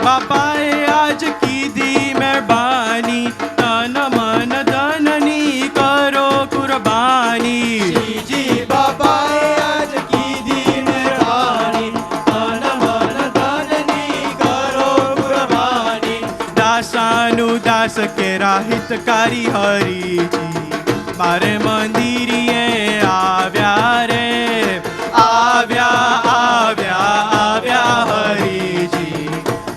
બાપાએ આજ કીધી મહેરબાની, તન મન ધનની કરો કુરબાની. શ્રીજી બાપાએ આજ કીધી મહેરબાની, તન મન ધનની કરો કુરબાની. દાસાનું દાસ કેરા હિતકારી હરિજી, મારે મંદિરે આવ્યા રે. આવ્યા આવ્યા આવ્યા હરિજી,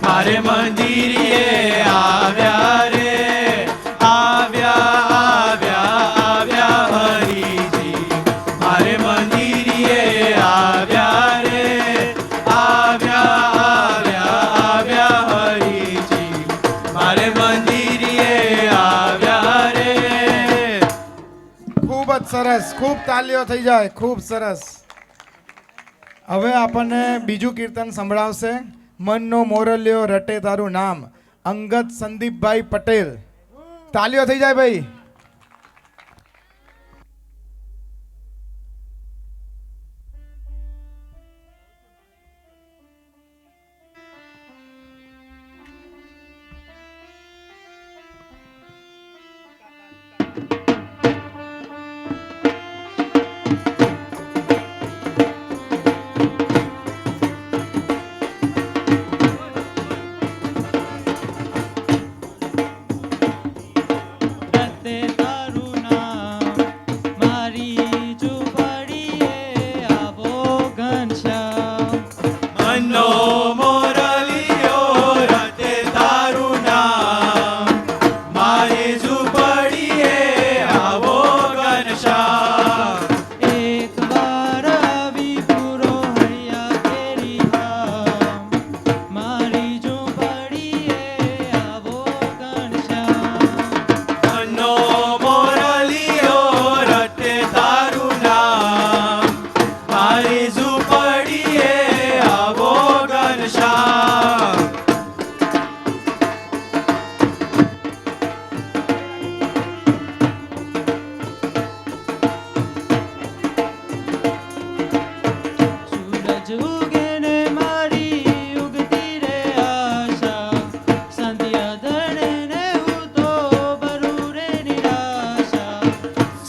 મારે મંદિરે આવ્યા રે. આવ્યા આવ્યા આવ્યા હરિજી, મારે મંદિરે આવ્યા રે. આવ્યા આવ્યા આવ્યા હરિજી, મારે મંદિરે આવ્યા રે. ખૂબ જ સરસ, ખૂબ તાલીઓ થઈ જાય, ખૂબ સરસ. હવે આપણને બીજું કીર્તન સંભળાવશે, મનનો મોરલ્યો રટે તારું નામ, અંગત સંદીપભાઈ પટેલ. તાલીઓ થઈ જાય ભાઈ.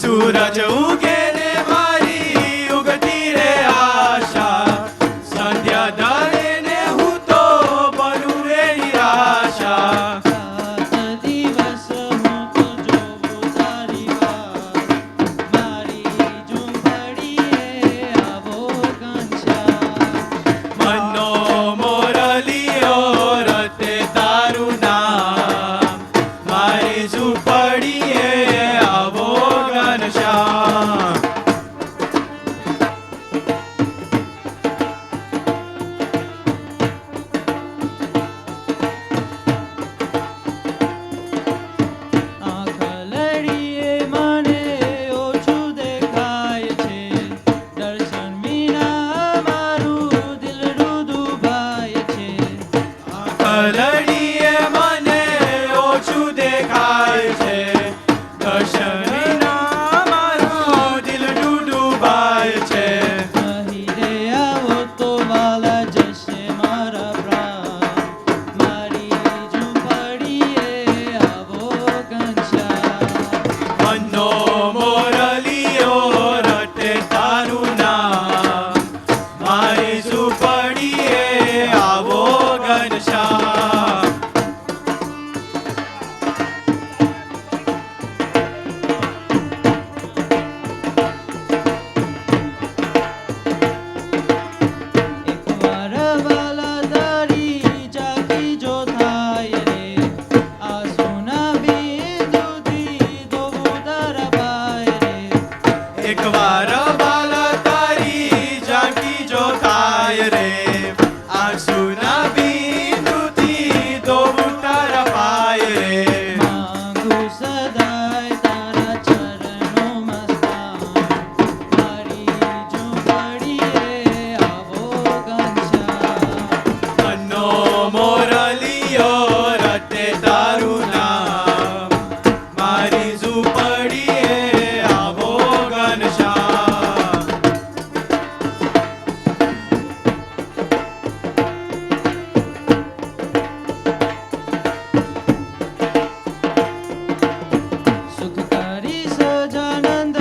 સૂરજ ઉગે ને મારી ઉગતી રે આશા, સંધ્યા ઢળે ને હું તો બનું રે નિરાશા. દિવસ હું તો જોઉં તારી વાત, મારી ઝૂંપડીએ આવો ઘનશ્યામ. મનનો મોરલિયો રતે તારું નામ, મારી ઝૂંપડીએ આવો ઘનશ્યામ. આંખલડીએ મને ઓછું દેખાય છે, દર્શન વિના મારું દિલડું દુભાય છે. આંખલડીએ મને ઓછું દેખાય છે, દર્શન વિના મારું દિલડું દુભાય છે. અહીં રે આવો તો વાલા જશે મારા પ્રાણ, મારી ઝૂંપડીએ આવો ઘનશ્યામ. મનનો મોરલિયો રટે તારું નામ, મારી ઝૂંપડીએ આવો ઘનશ્યામ. એકવાર વાલા તારી જાગી બિંદુથી ધોવું તારા પાય રે માંગુ સદાય તારા ચરણોમાં સ્થાન મારી ઝૂંપડીએ આવો ઘનશ્યામ મનનો મોરલિયો રટે તારું નામ મારી ઝૂંપડીએ આવો ઘનશ્યામ સુખકારી સજાનંદ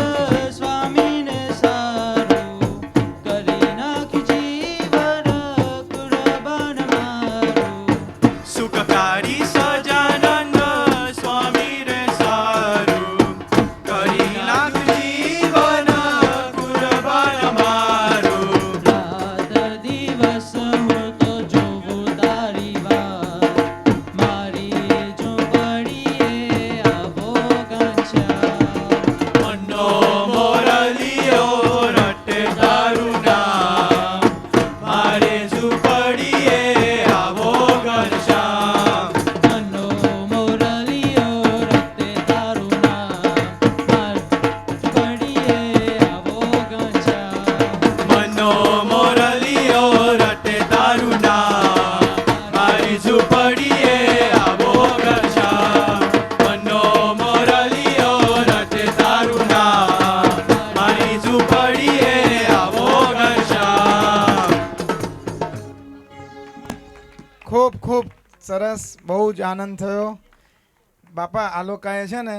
સ્વામીને સારું કરી નાખી જીવન કુરબાન મારું સુખકારી સજાનંદ સ્વામી રે સારું કરી નાખ જીવન કુરબાન મારું રાત દિવસ હું તો જોઉં તારી વાત મારી ઝૂંપડીએ આવો ઘનશ્યામ મનનો મોરલિયો રટે તારું નામ મારે ઝૂંપડીએ આવો ઘનશ્યામ મનો મોરલિયો રતે તારું નામ પડીએ આવો ઘનશ્યામ મનનો મોરલિયો રટે તારું નામ મારી ઝૂંપડીએ આવો ઘનશ્યામ મનનો મોરલિયો રટે તારું નામ મારી ઝૂંપડીએ આવો ઘનશ્યામ ખૂબ ખૂબ સરસ, બહુ જ આનંદ થયો. બાપા આ લોકોએ છે ને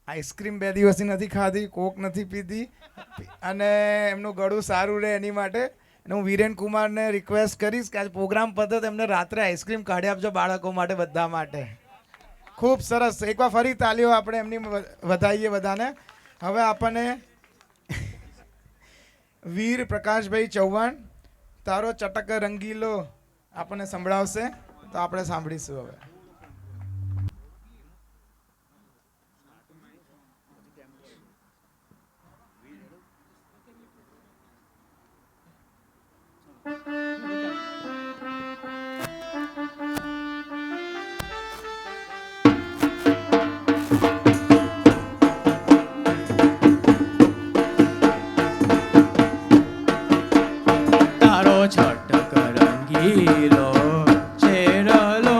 આઈસ્ક્રીમ 2 દિવસથી નથી ખાધી, કોક નથી પીધી અને એમનું ગળું સારું રહે એની માટે અને હું વિરેન કુમારને રિક્વેસ્ટ કરીશ કે આજ પ્રોગ્રામ પતે એમને રાત્રે આઈસ્ક્રીમ કાઢી આપજો બાળકો માટે, બધા માટે. ખૂબ સરસ, એકવાર ફરી તાલીઓ આપણે એમની વધાવીએ બધાને. હવે આપણને વીર પ્રકાશભાઈ ચૌહાણ તારો ચટક રંગીલો આપણને સંભળાવશે, તો આપણે સાંભળીશું હવે. તારો છટક રંગીલો છેરલો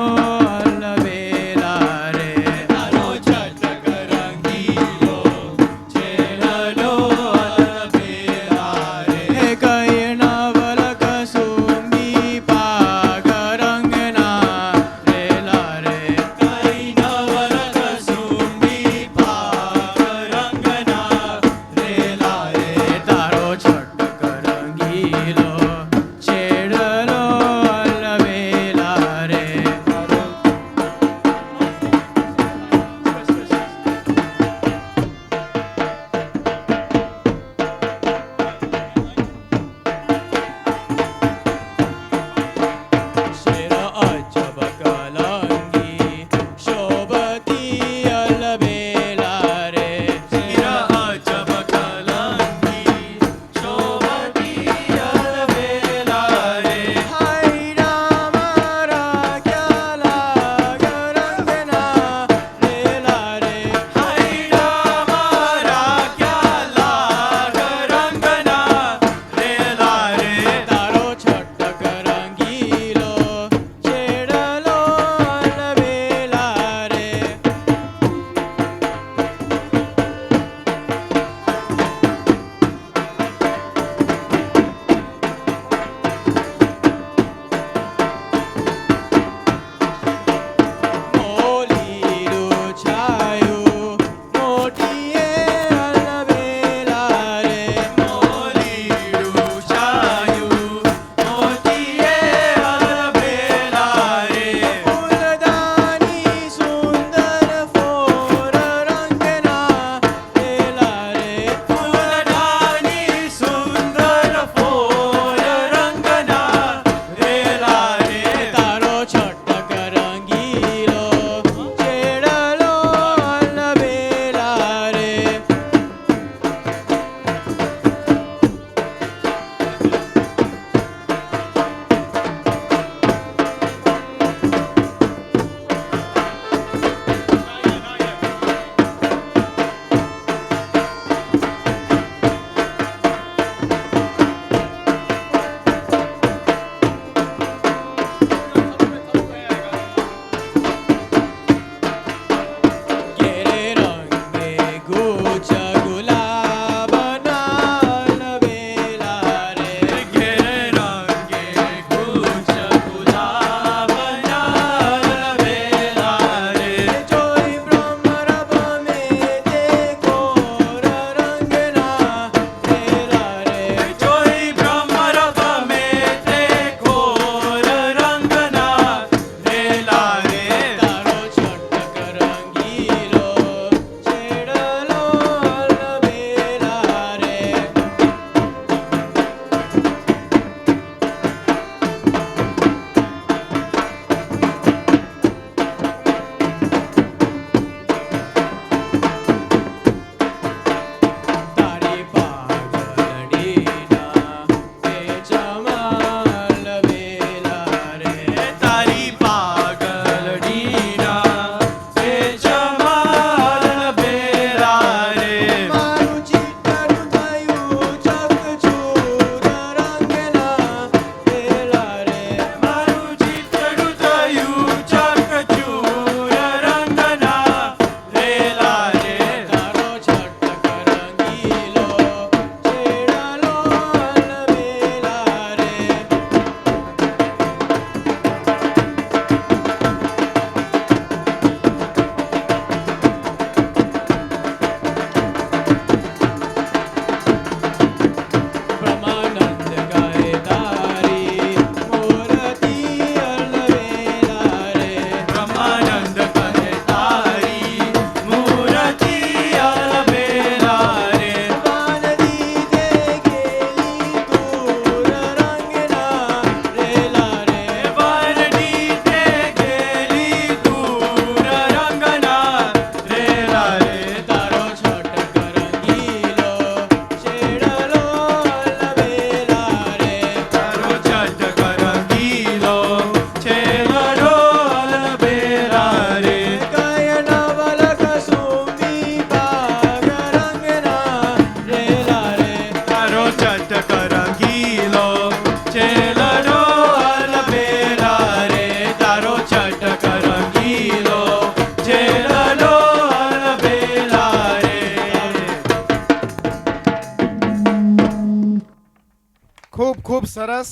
સરસ.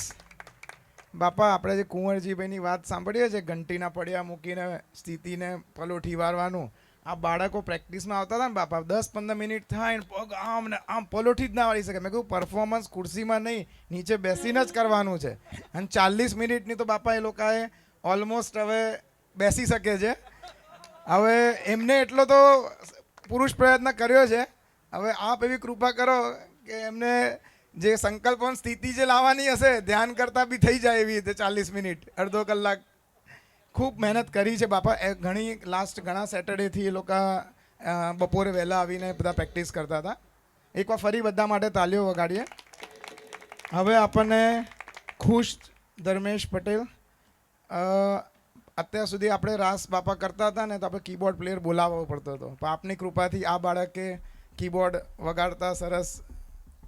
બાપા, આપણે જે કુંવરજીભાઈની વાત સાંભળીએ છીએ, ઘંટીના પડ્યા મૂકીને સ્થિતિને પલોઠી વારવાનું, આ બાળકો પ્રેક્ટિસમાં આવતા હતા ને બાપા, 10-15 મિનિટ થાય ને પગ આમ ને આમ પલોઠી જ ના વાળી શકે. મેં કહ્યું પરફોર્મન્સ ખુરશીમાં નહીં, નીચે બેસીને જ કરવાનું છે. અને 40 મિનિટની તો બાપા એ લોકોએ ઓલમોસ્ટ હવે બેસી શકે છે. હવે એમને એટલો તો પુરુષ પ્રયત્ન કર્યો છે. હવે આપ એવી કૃપા કરો કે એમને જે સંકલ્પન સ્થિતિ જે લાવવાની હશે, ધ્યાન કરતાં બી થઈ જાય એવી રીતે 40 મિનિટ, અડધો કલાક. ખૂબ મહેનત કરી છે બાપા. ઘણા સેટરડેથી એ લોકો બપોરે વહેલા આવીને બધા પ્રેક્ટિસ કરતા હતા. એકવાર ફરી બધા માટે તાલીઓ વગાડીએ. હવે આપણને ખુશ ધર્મેશ પટેલ. અત્યાર સુધી આપણે રાસ બાપા કરતા હતા ને તો આપણે કીબોર્ડ પ્લેયર બોલાવવો પડતો હતો, પણ આપની કૃપાથી આ બાળકે કીબોર્ડ વગાડતા સરસ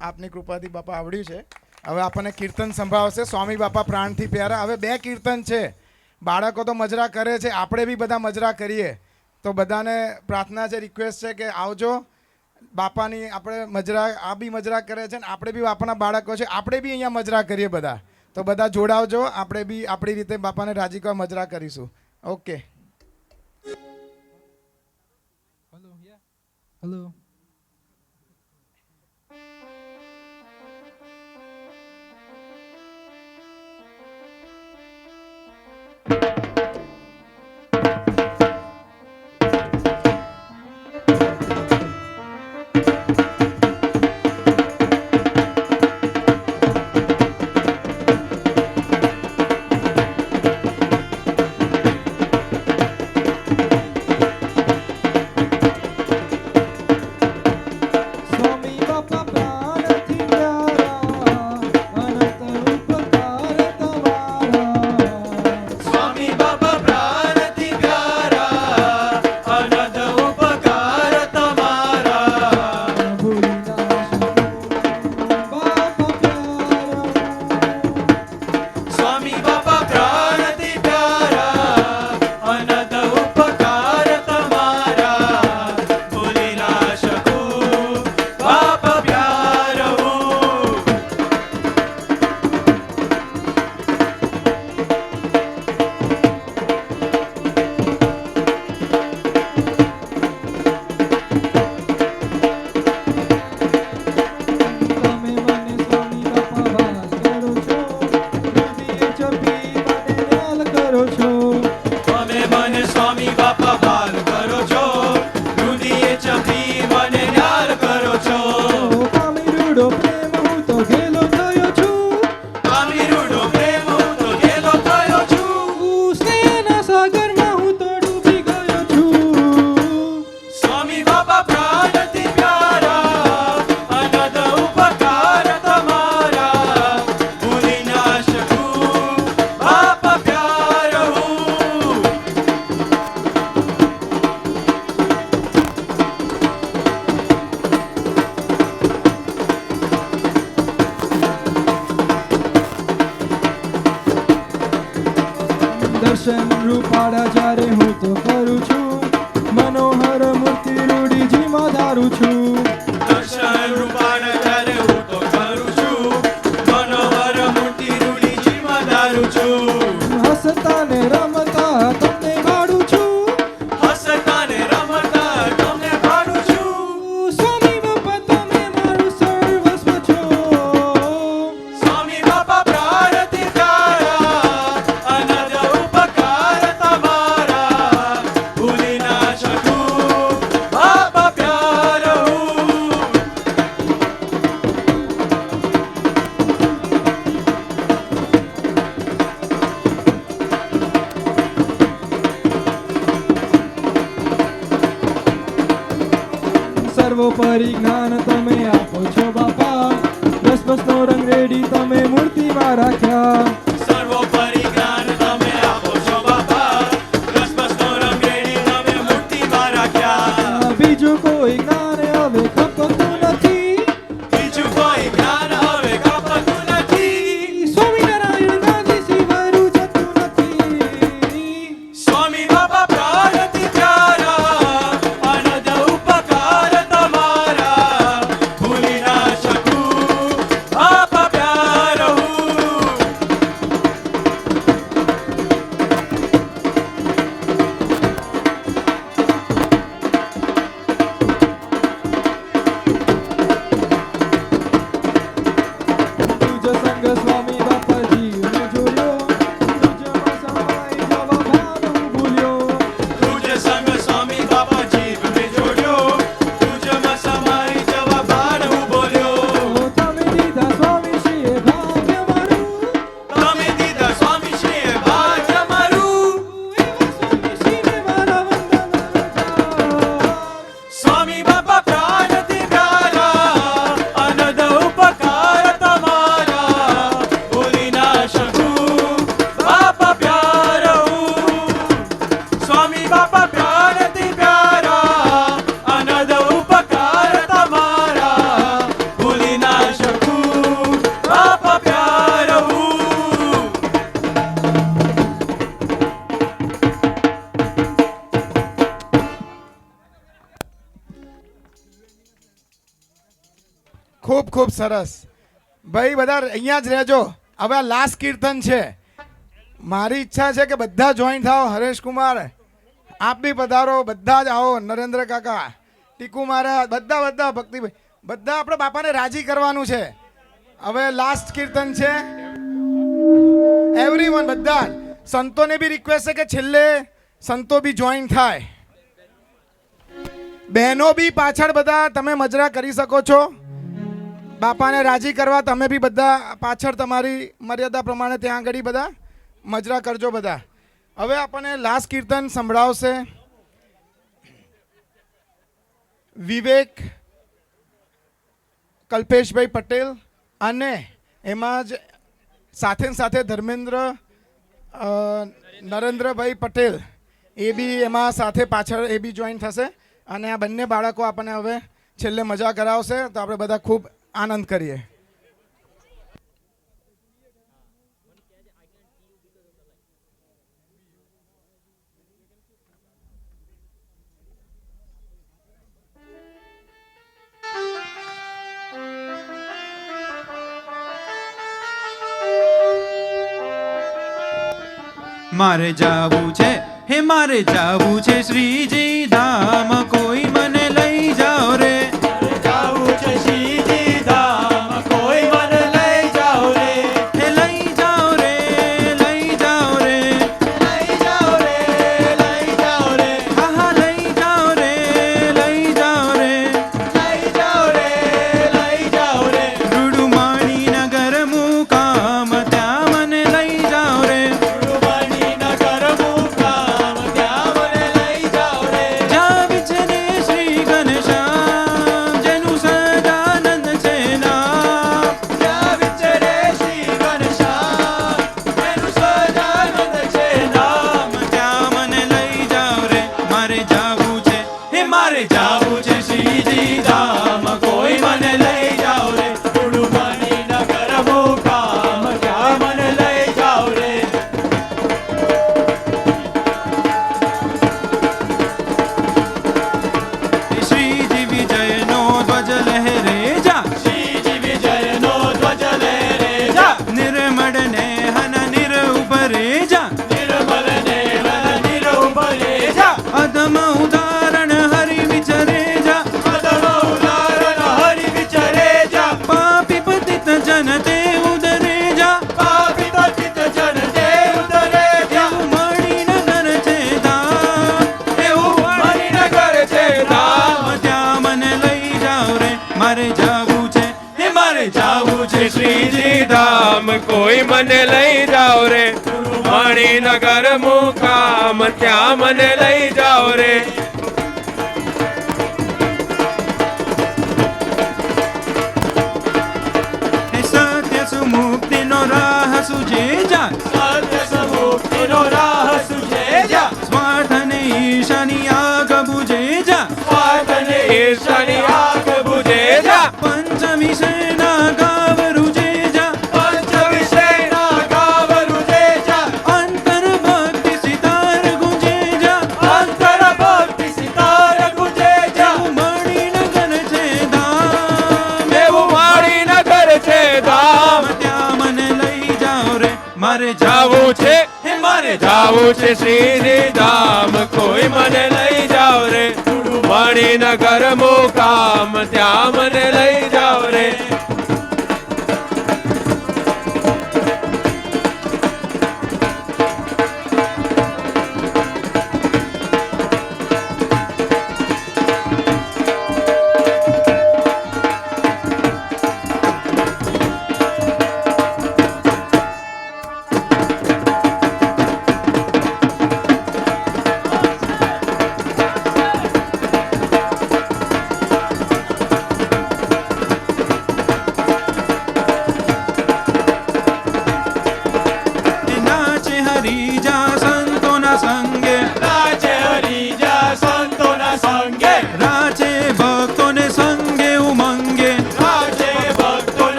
આપની કૃપાથી બાપા આવડ્યું છે. હવે આપણને કીર્તન સંભળાવશે સ્વામી બાપા પ્રાણથી પ્યારા. હવે 2 કીર્તન છે. બાળકો તો મજરા કરે છે, આપણે બી બધા મજરા કરીએ. તો બધાને પ્રાર્થના છે, રિક્વેસ્ટ છે કે આવજો બાપાની. આપણે મજરા, આ બી મજરા કરે છે ને આપણે બી બાપાના બાળકો છે, આપણે બી અહીંયા મજરા કરીએ બધા. તો બધા જોડાવજો, આપણે બી આપણી રીતે બાપાને રાજી કરવા મજરા કરીશું. ઓકે. હેલો. દર્શન રૂપાળા જ્યારે હું તો કરું છું, મનોહર મૂર્તિ રૂડીજીમાં ધારું છું. દર્શન રૂપાળા જ્યારે હું તો કરું છું, મનોહર મૂર્તિ રૂડીજીમાં ધારું છું. હસતા ને રમતા તમને ભાડું છું, હસતા ને રમતા તમને ભાડું છું. સ્વામી બાપા તમે મારું સર્વસ્વ છો. સ્વામી બાપા પ્રાણથી પ્યારા, અનદ ઉપકાર તમારા, ભૂલી ના શકું બાપા પ્યાર હું. સર્વોપરી જ્ઞાન તમે આપો છો બાપા, રસબસનો રંગ રેડી તમે મૂર્તિમાં રાખ્યા. સર્વોપરી જ્ઞાન તમે આપો છો બાપા, રસબસનો રંગ રેડી તમે મૂર્તિમાં રાખ્યા. બીજું કોઈ જ્ઞાન હવે ખપતું નથી, બીજું કોઈ જ્ઞાન હવે કાપતું નથી. સ્વામિનારાયણ ગાંધી સિવાયનું જતું નથી. સ્વામી બાપા પ્રાણથી પ્યારા, અનદ ઉપકાર તમારા, ભૂલી ના શકું બાપા પ્યાર હું. ખૂબ ખૂબ સરસ ભાઈ. બધા અહીંયા જ રહેજો. હવે આ લાસ્ટ કીર્તન છે. મારી ઈચ્છા છે કે બધા જોઈન થાઓ. હરેશકુમાર આપ બી પધારો, બધા જ આવો. નરેન્દ્ર કાકા, ટીકુ મહારાજ, બધા ભક્તિભાઈ, બધા આપણે બાપાને રાજી કરવાનું છે. હવે લાસ્ટ કીર્તન છે. એવરીવન, બધા સંતોને બી રિક્વેસ્ટ છે કે છેલ્લે સંતો બી જોઈન થાય. બહેનો બી પાછળ બધા તમે મજરા કરી શકો છો. બાપાને રાજી કરવા તમે બી બધા પાછળ તમારી મર્યાદા પ્રમાણે ત્યાં આગળ બધા મજરા કરજો બધા. હવે આપણને લાસ્ટ કીર્તન સંભળાવશે વિવેક કલ્પેશભાઈ પટેલ, અને એમાં જ સાથે ધર્મેન્દ્ર નરેન્દ્રભાઈ પટેલ એ બી એમાં સાથે પાછળ એ બી જોઈન થશે. અને આ બંને બાળકો આપણને હવે છેલ્લે મજા કરાવશે. તો આપણે બધા ખૂબ આનંદ કરીએ. મારે જાવું છે, હે મારે જાવું છે શ્રીજી ધામ, કોઈ મને લઈ જાઓ રે. જાવું છે શ્રીજી ધામ, કોઈ મને લઈ જાઓ રે. હે લઈ જાઓ રે, લઈ જાઓ રે, લઈ જાઓ રે, લઈ જાઓ રે. હા હા લઈ જાઓ રે, લઈ જાઓ રે, લઈ જાઓ રે, લઈ જાઓ રે. રૂડુમાણી નગર મુકામ, ત્યાં મને લઈ જાઓ રે. શ્રીજી ધામ, કોઈ મને લઈ જાઓ રે. મણિનગર મુકામ, ત્યાં મને લઈ જાઓ રે. સત્ય સુમુક્તિનો રાહ સુજે જા, સત્ય સુમુક્તિનો રાહ સુજે જા. સ્વાર્થ અને ઈર્ષાની આગ બુજે જા, સ્વાર્થ અને ઈર્ષાની આગ બુજે જા. પંચ વિષયના ગાવ રૂજે જા, પંચ વિષયના ગાવ રૂજે જા. અંતર ભક્તિ સિતાર ગુંજે જા, અંતર ભક્તિ સિતાર ગુંજે જા. મણિનગર છે ધામ, એવું મણિનગર છે ધામ, ત્યાં મને લઈ જાઓ રે. મારે જાવું છે, હે મારે જાવું છે શ્રીજી ધામ, કોઈ મને લઈ જાઓ રે. મણિનગર મુકામ, ત્યાં મને લઈ જાઓ રે.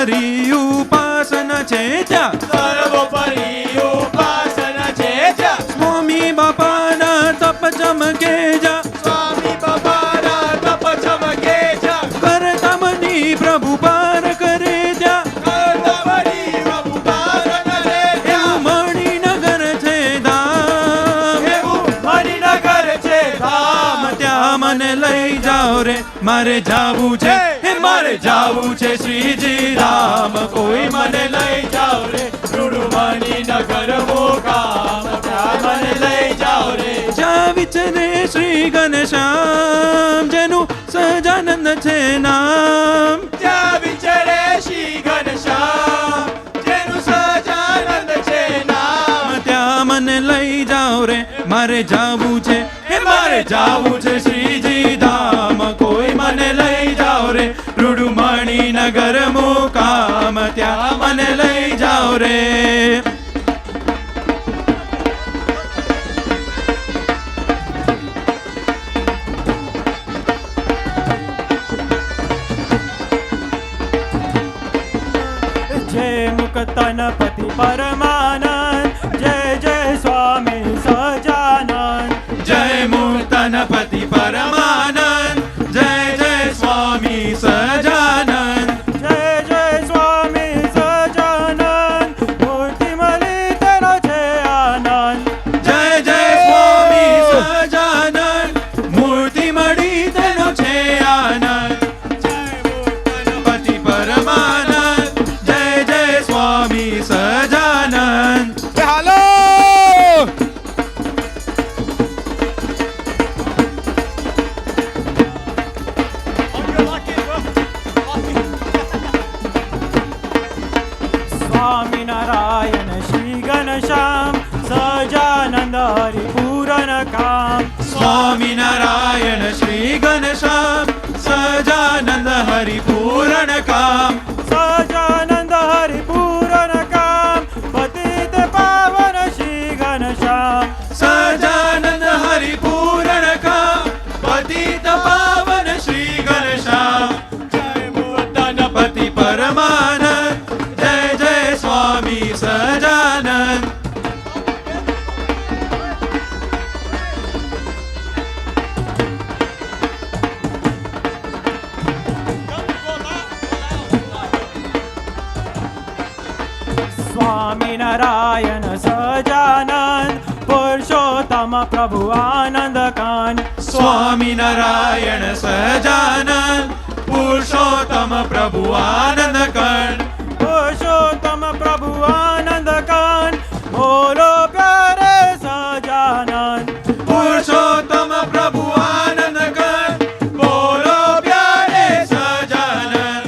સર્વોપરી ઉપાસના છે ત્યાં, સર્વોપરી ઉપાસના છે ત્યાં. સ્વામી બાપાના તપ ચમકે જા, સ્વામી બાપાના તપ ચમકે જા. કરતા મની પ્રભુ પાર કરે ત્યાં, કરતા મની પ્રભુ પાર કરે ત્યાં. મણિનગર છે ધામ, એવું મણિનગર છે ધામ. ત્યાં મને લઈ જાઓ રે, મારે જાવું છે, હે મારે જાવું છે શ્રીજી રામ. કોઈ મને લઈ જાઓ રે, રૂડુમણી નગર મુકામ. ત્યાં મને લઈ જાઓ રે. જ્યાં વિચરે શ્રી ઘનશ્યામ, જેનું સહજાનંદ છે નામ. ત્યાં વિચરે શ્રી ઘનશ્યામ, જેનું સહજાનંદ છે નામ. ત્યાં મને લઈ જાઓ રે, મારે જાવું છે, હે મારે જાવું છે શ્રીજી ધામ. કોઈ મને લઈ જાઓ રે, રૂડુમણી નગર મુકામ. ત્યાં મને લઈ જાઓ રે. जय मुक्तनपति परमानंद, जय जय स्वामी सजानंद. जय मुक्तनपति परमानंद, जय जय स्वामी सजानंद. जय जय स्वामी सजानंद, मूर्ति मली तेरो जय आनंद. जय जय स्वामी सजानंद, मूर्ति मળી તેનો છે આનંદ. જય મુક્તનપતિ પરમાનંદ, જય જય સ્વામી સજાનંદ. હાલો स्वामी नारायण श्री घनश्याम, सजानंद हरि पूरन काम. स्वामी नारायण श्री घनश्याम, सजानंद हरि पूरण काम. सजानंद हरि पूरन काम, पतित पावन श्री घनश्याम. सजानंद हरि पूरण काम, पतित पावन श्री घनश्याम. जय मुक्तनपति परमानंद, जय जय स्वामी सजानंद. स्वामी नारायण सजानंद, पुरुषोत्तम प्रभु आनंद कान. स्वामी नारायण सजानंद, पुरुषोत्तम प्रभु आनंद कर्ण. पुरुषोत्तम प्रभु आनंद कान, बोलो प्यारे सजानंद. पुरुषोत्तम प्रभु आनंद कर्ण, बोलो प्यारे सजानंद.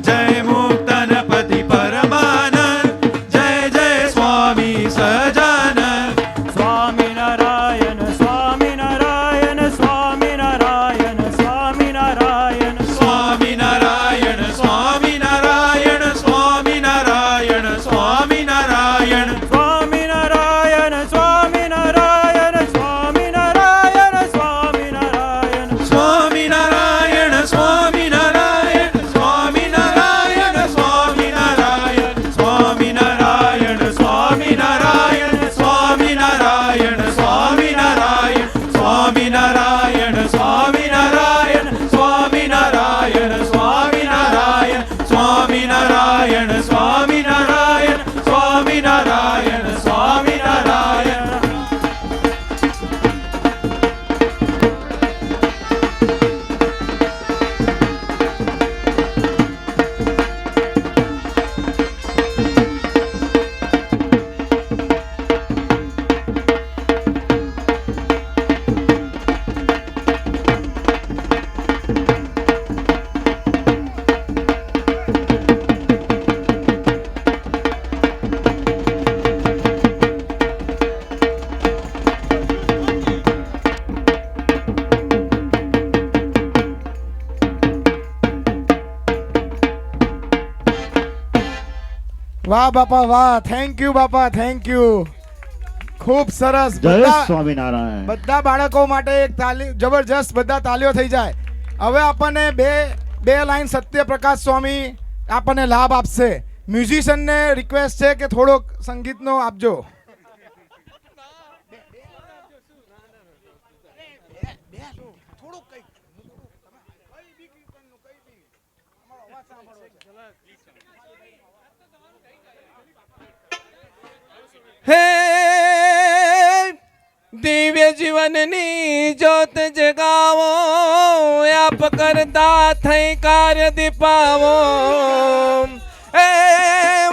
जय मुक्तनपति परमानंद, जय जय स्वामी सजानंद. स्वामी नारायण स्वामी नारायण स्वामी नारायण स्वामी नारायण. स्वामी नारायण स्वामी नारायण स्वामी नारायण स्वामी नारायण. स्वामी नारायण स्वामी नारायण स्वामी नारायण स्वामी नारायण. स्वामी नारायण स्वामी नारायण स्वामी नारायण स्वामी नारायण. स्वामी नारायण स्वामी नारायण स्वामी नारायण स्वामी नारायण. स्वामी नारायण स्वामी नारायण स्वामी नारायण स्वामी नारायण. स्वामी नारायण स्वामी नारायण स्वामी नारायण स्वामी नारायण. વાહ બાપા વાહ, થેન્ક યુ બાપા, થેન્ક યુ. ખૂબ સરસ. જય સ્વામિનારાયણ. બધા બાળકો માટે એક તાલી જબરજસ્ત, બધા તાલીઓ થઈ જાય. હવે આપણને બે લાઈન સત્યપ્રકાશ સ્વામી આપણને લાભ આપશે. મ્યુઝિશિયનને રિક્વેસ્ટ છે કે થોડોક સંગીતનો આપજો. હે દિવ્ય જીવનની જ્યોત જગાવો, આપ કરતા થઈ કાર્ય દીપાવો. હે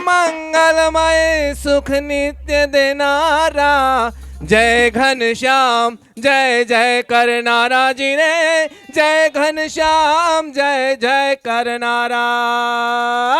મંગલમય સુખ નિત્ય દેનારા, જય ઘનશ્યામ જય જય કરનારા જી રે, જય ઘનશ્યામ જય જય કરનારા.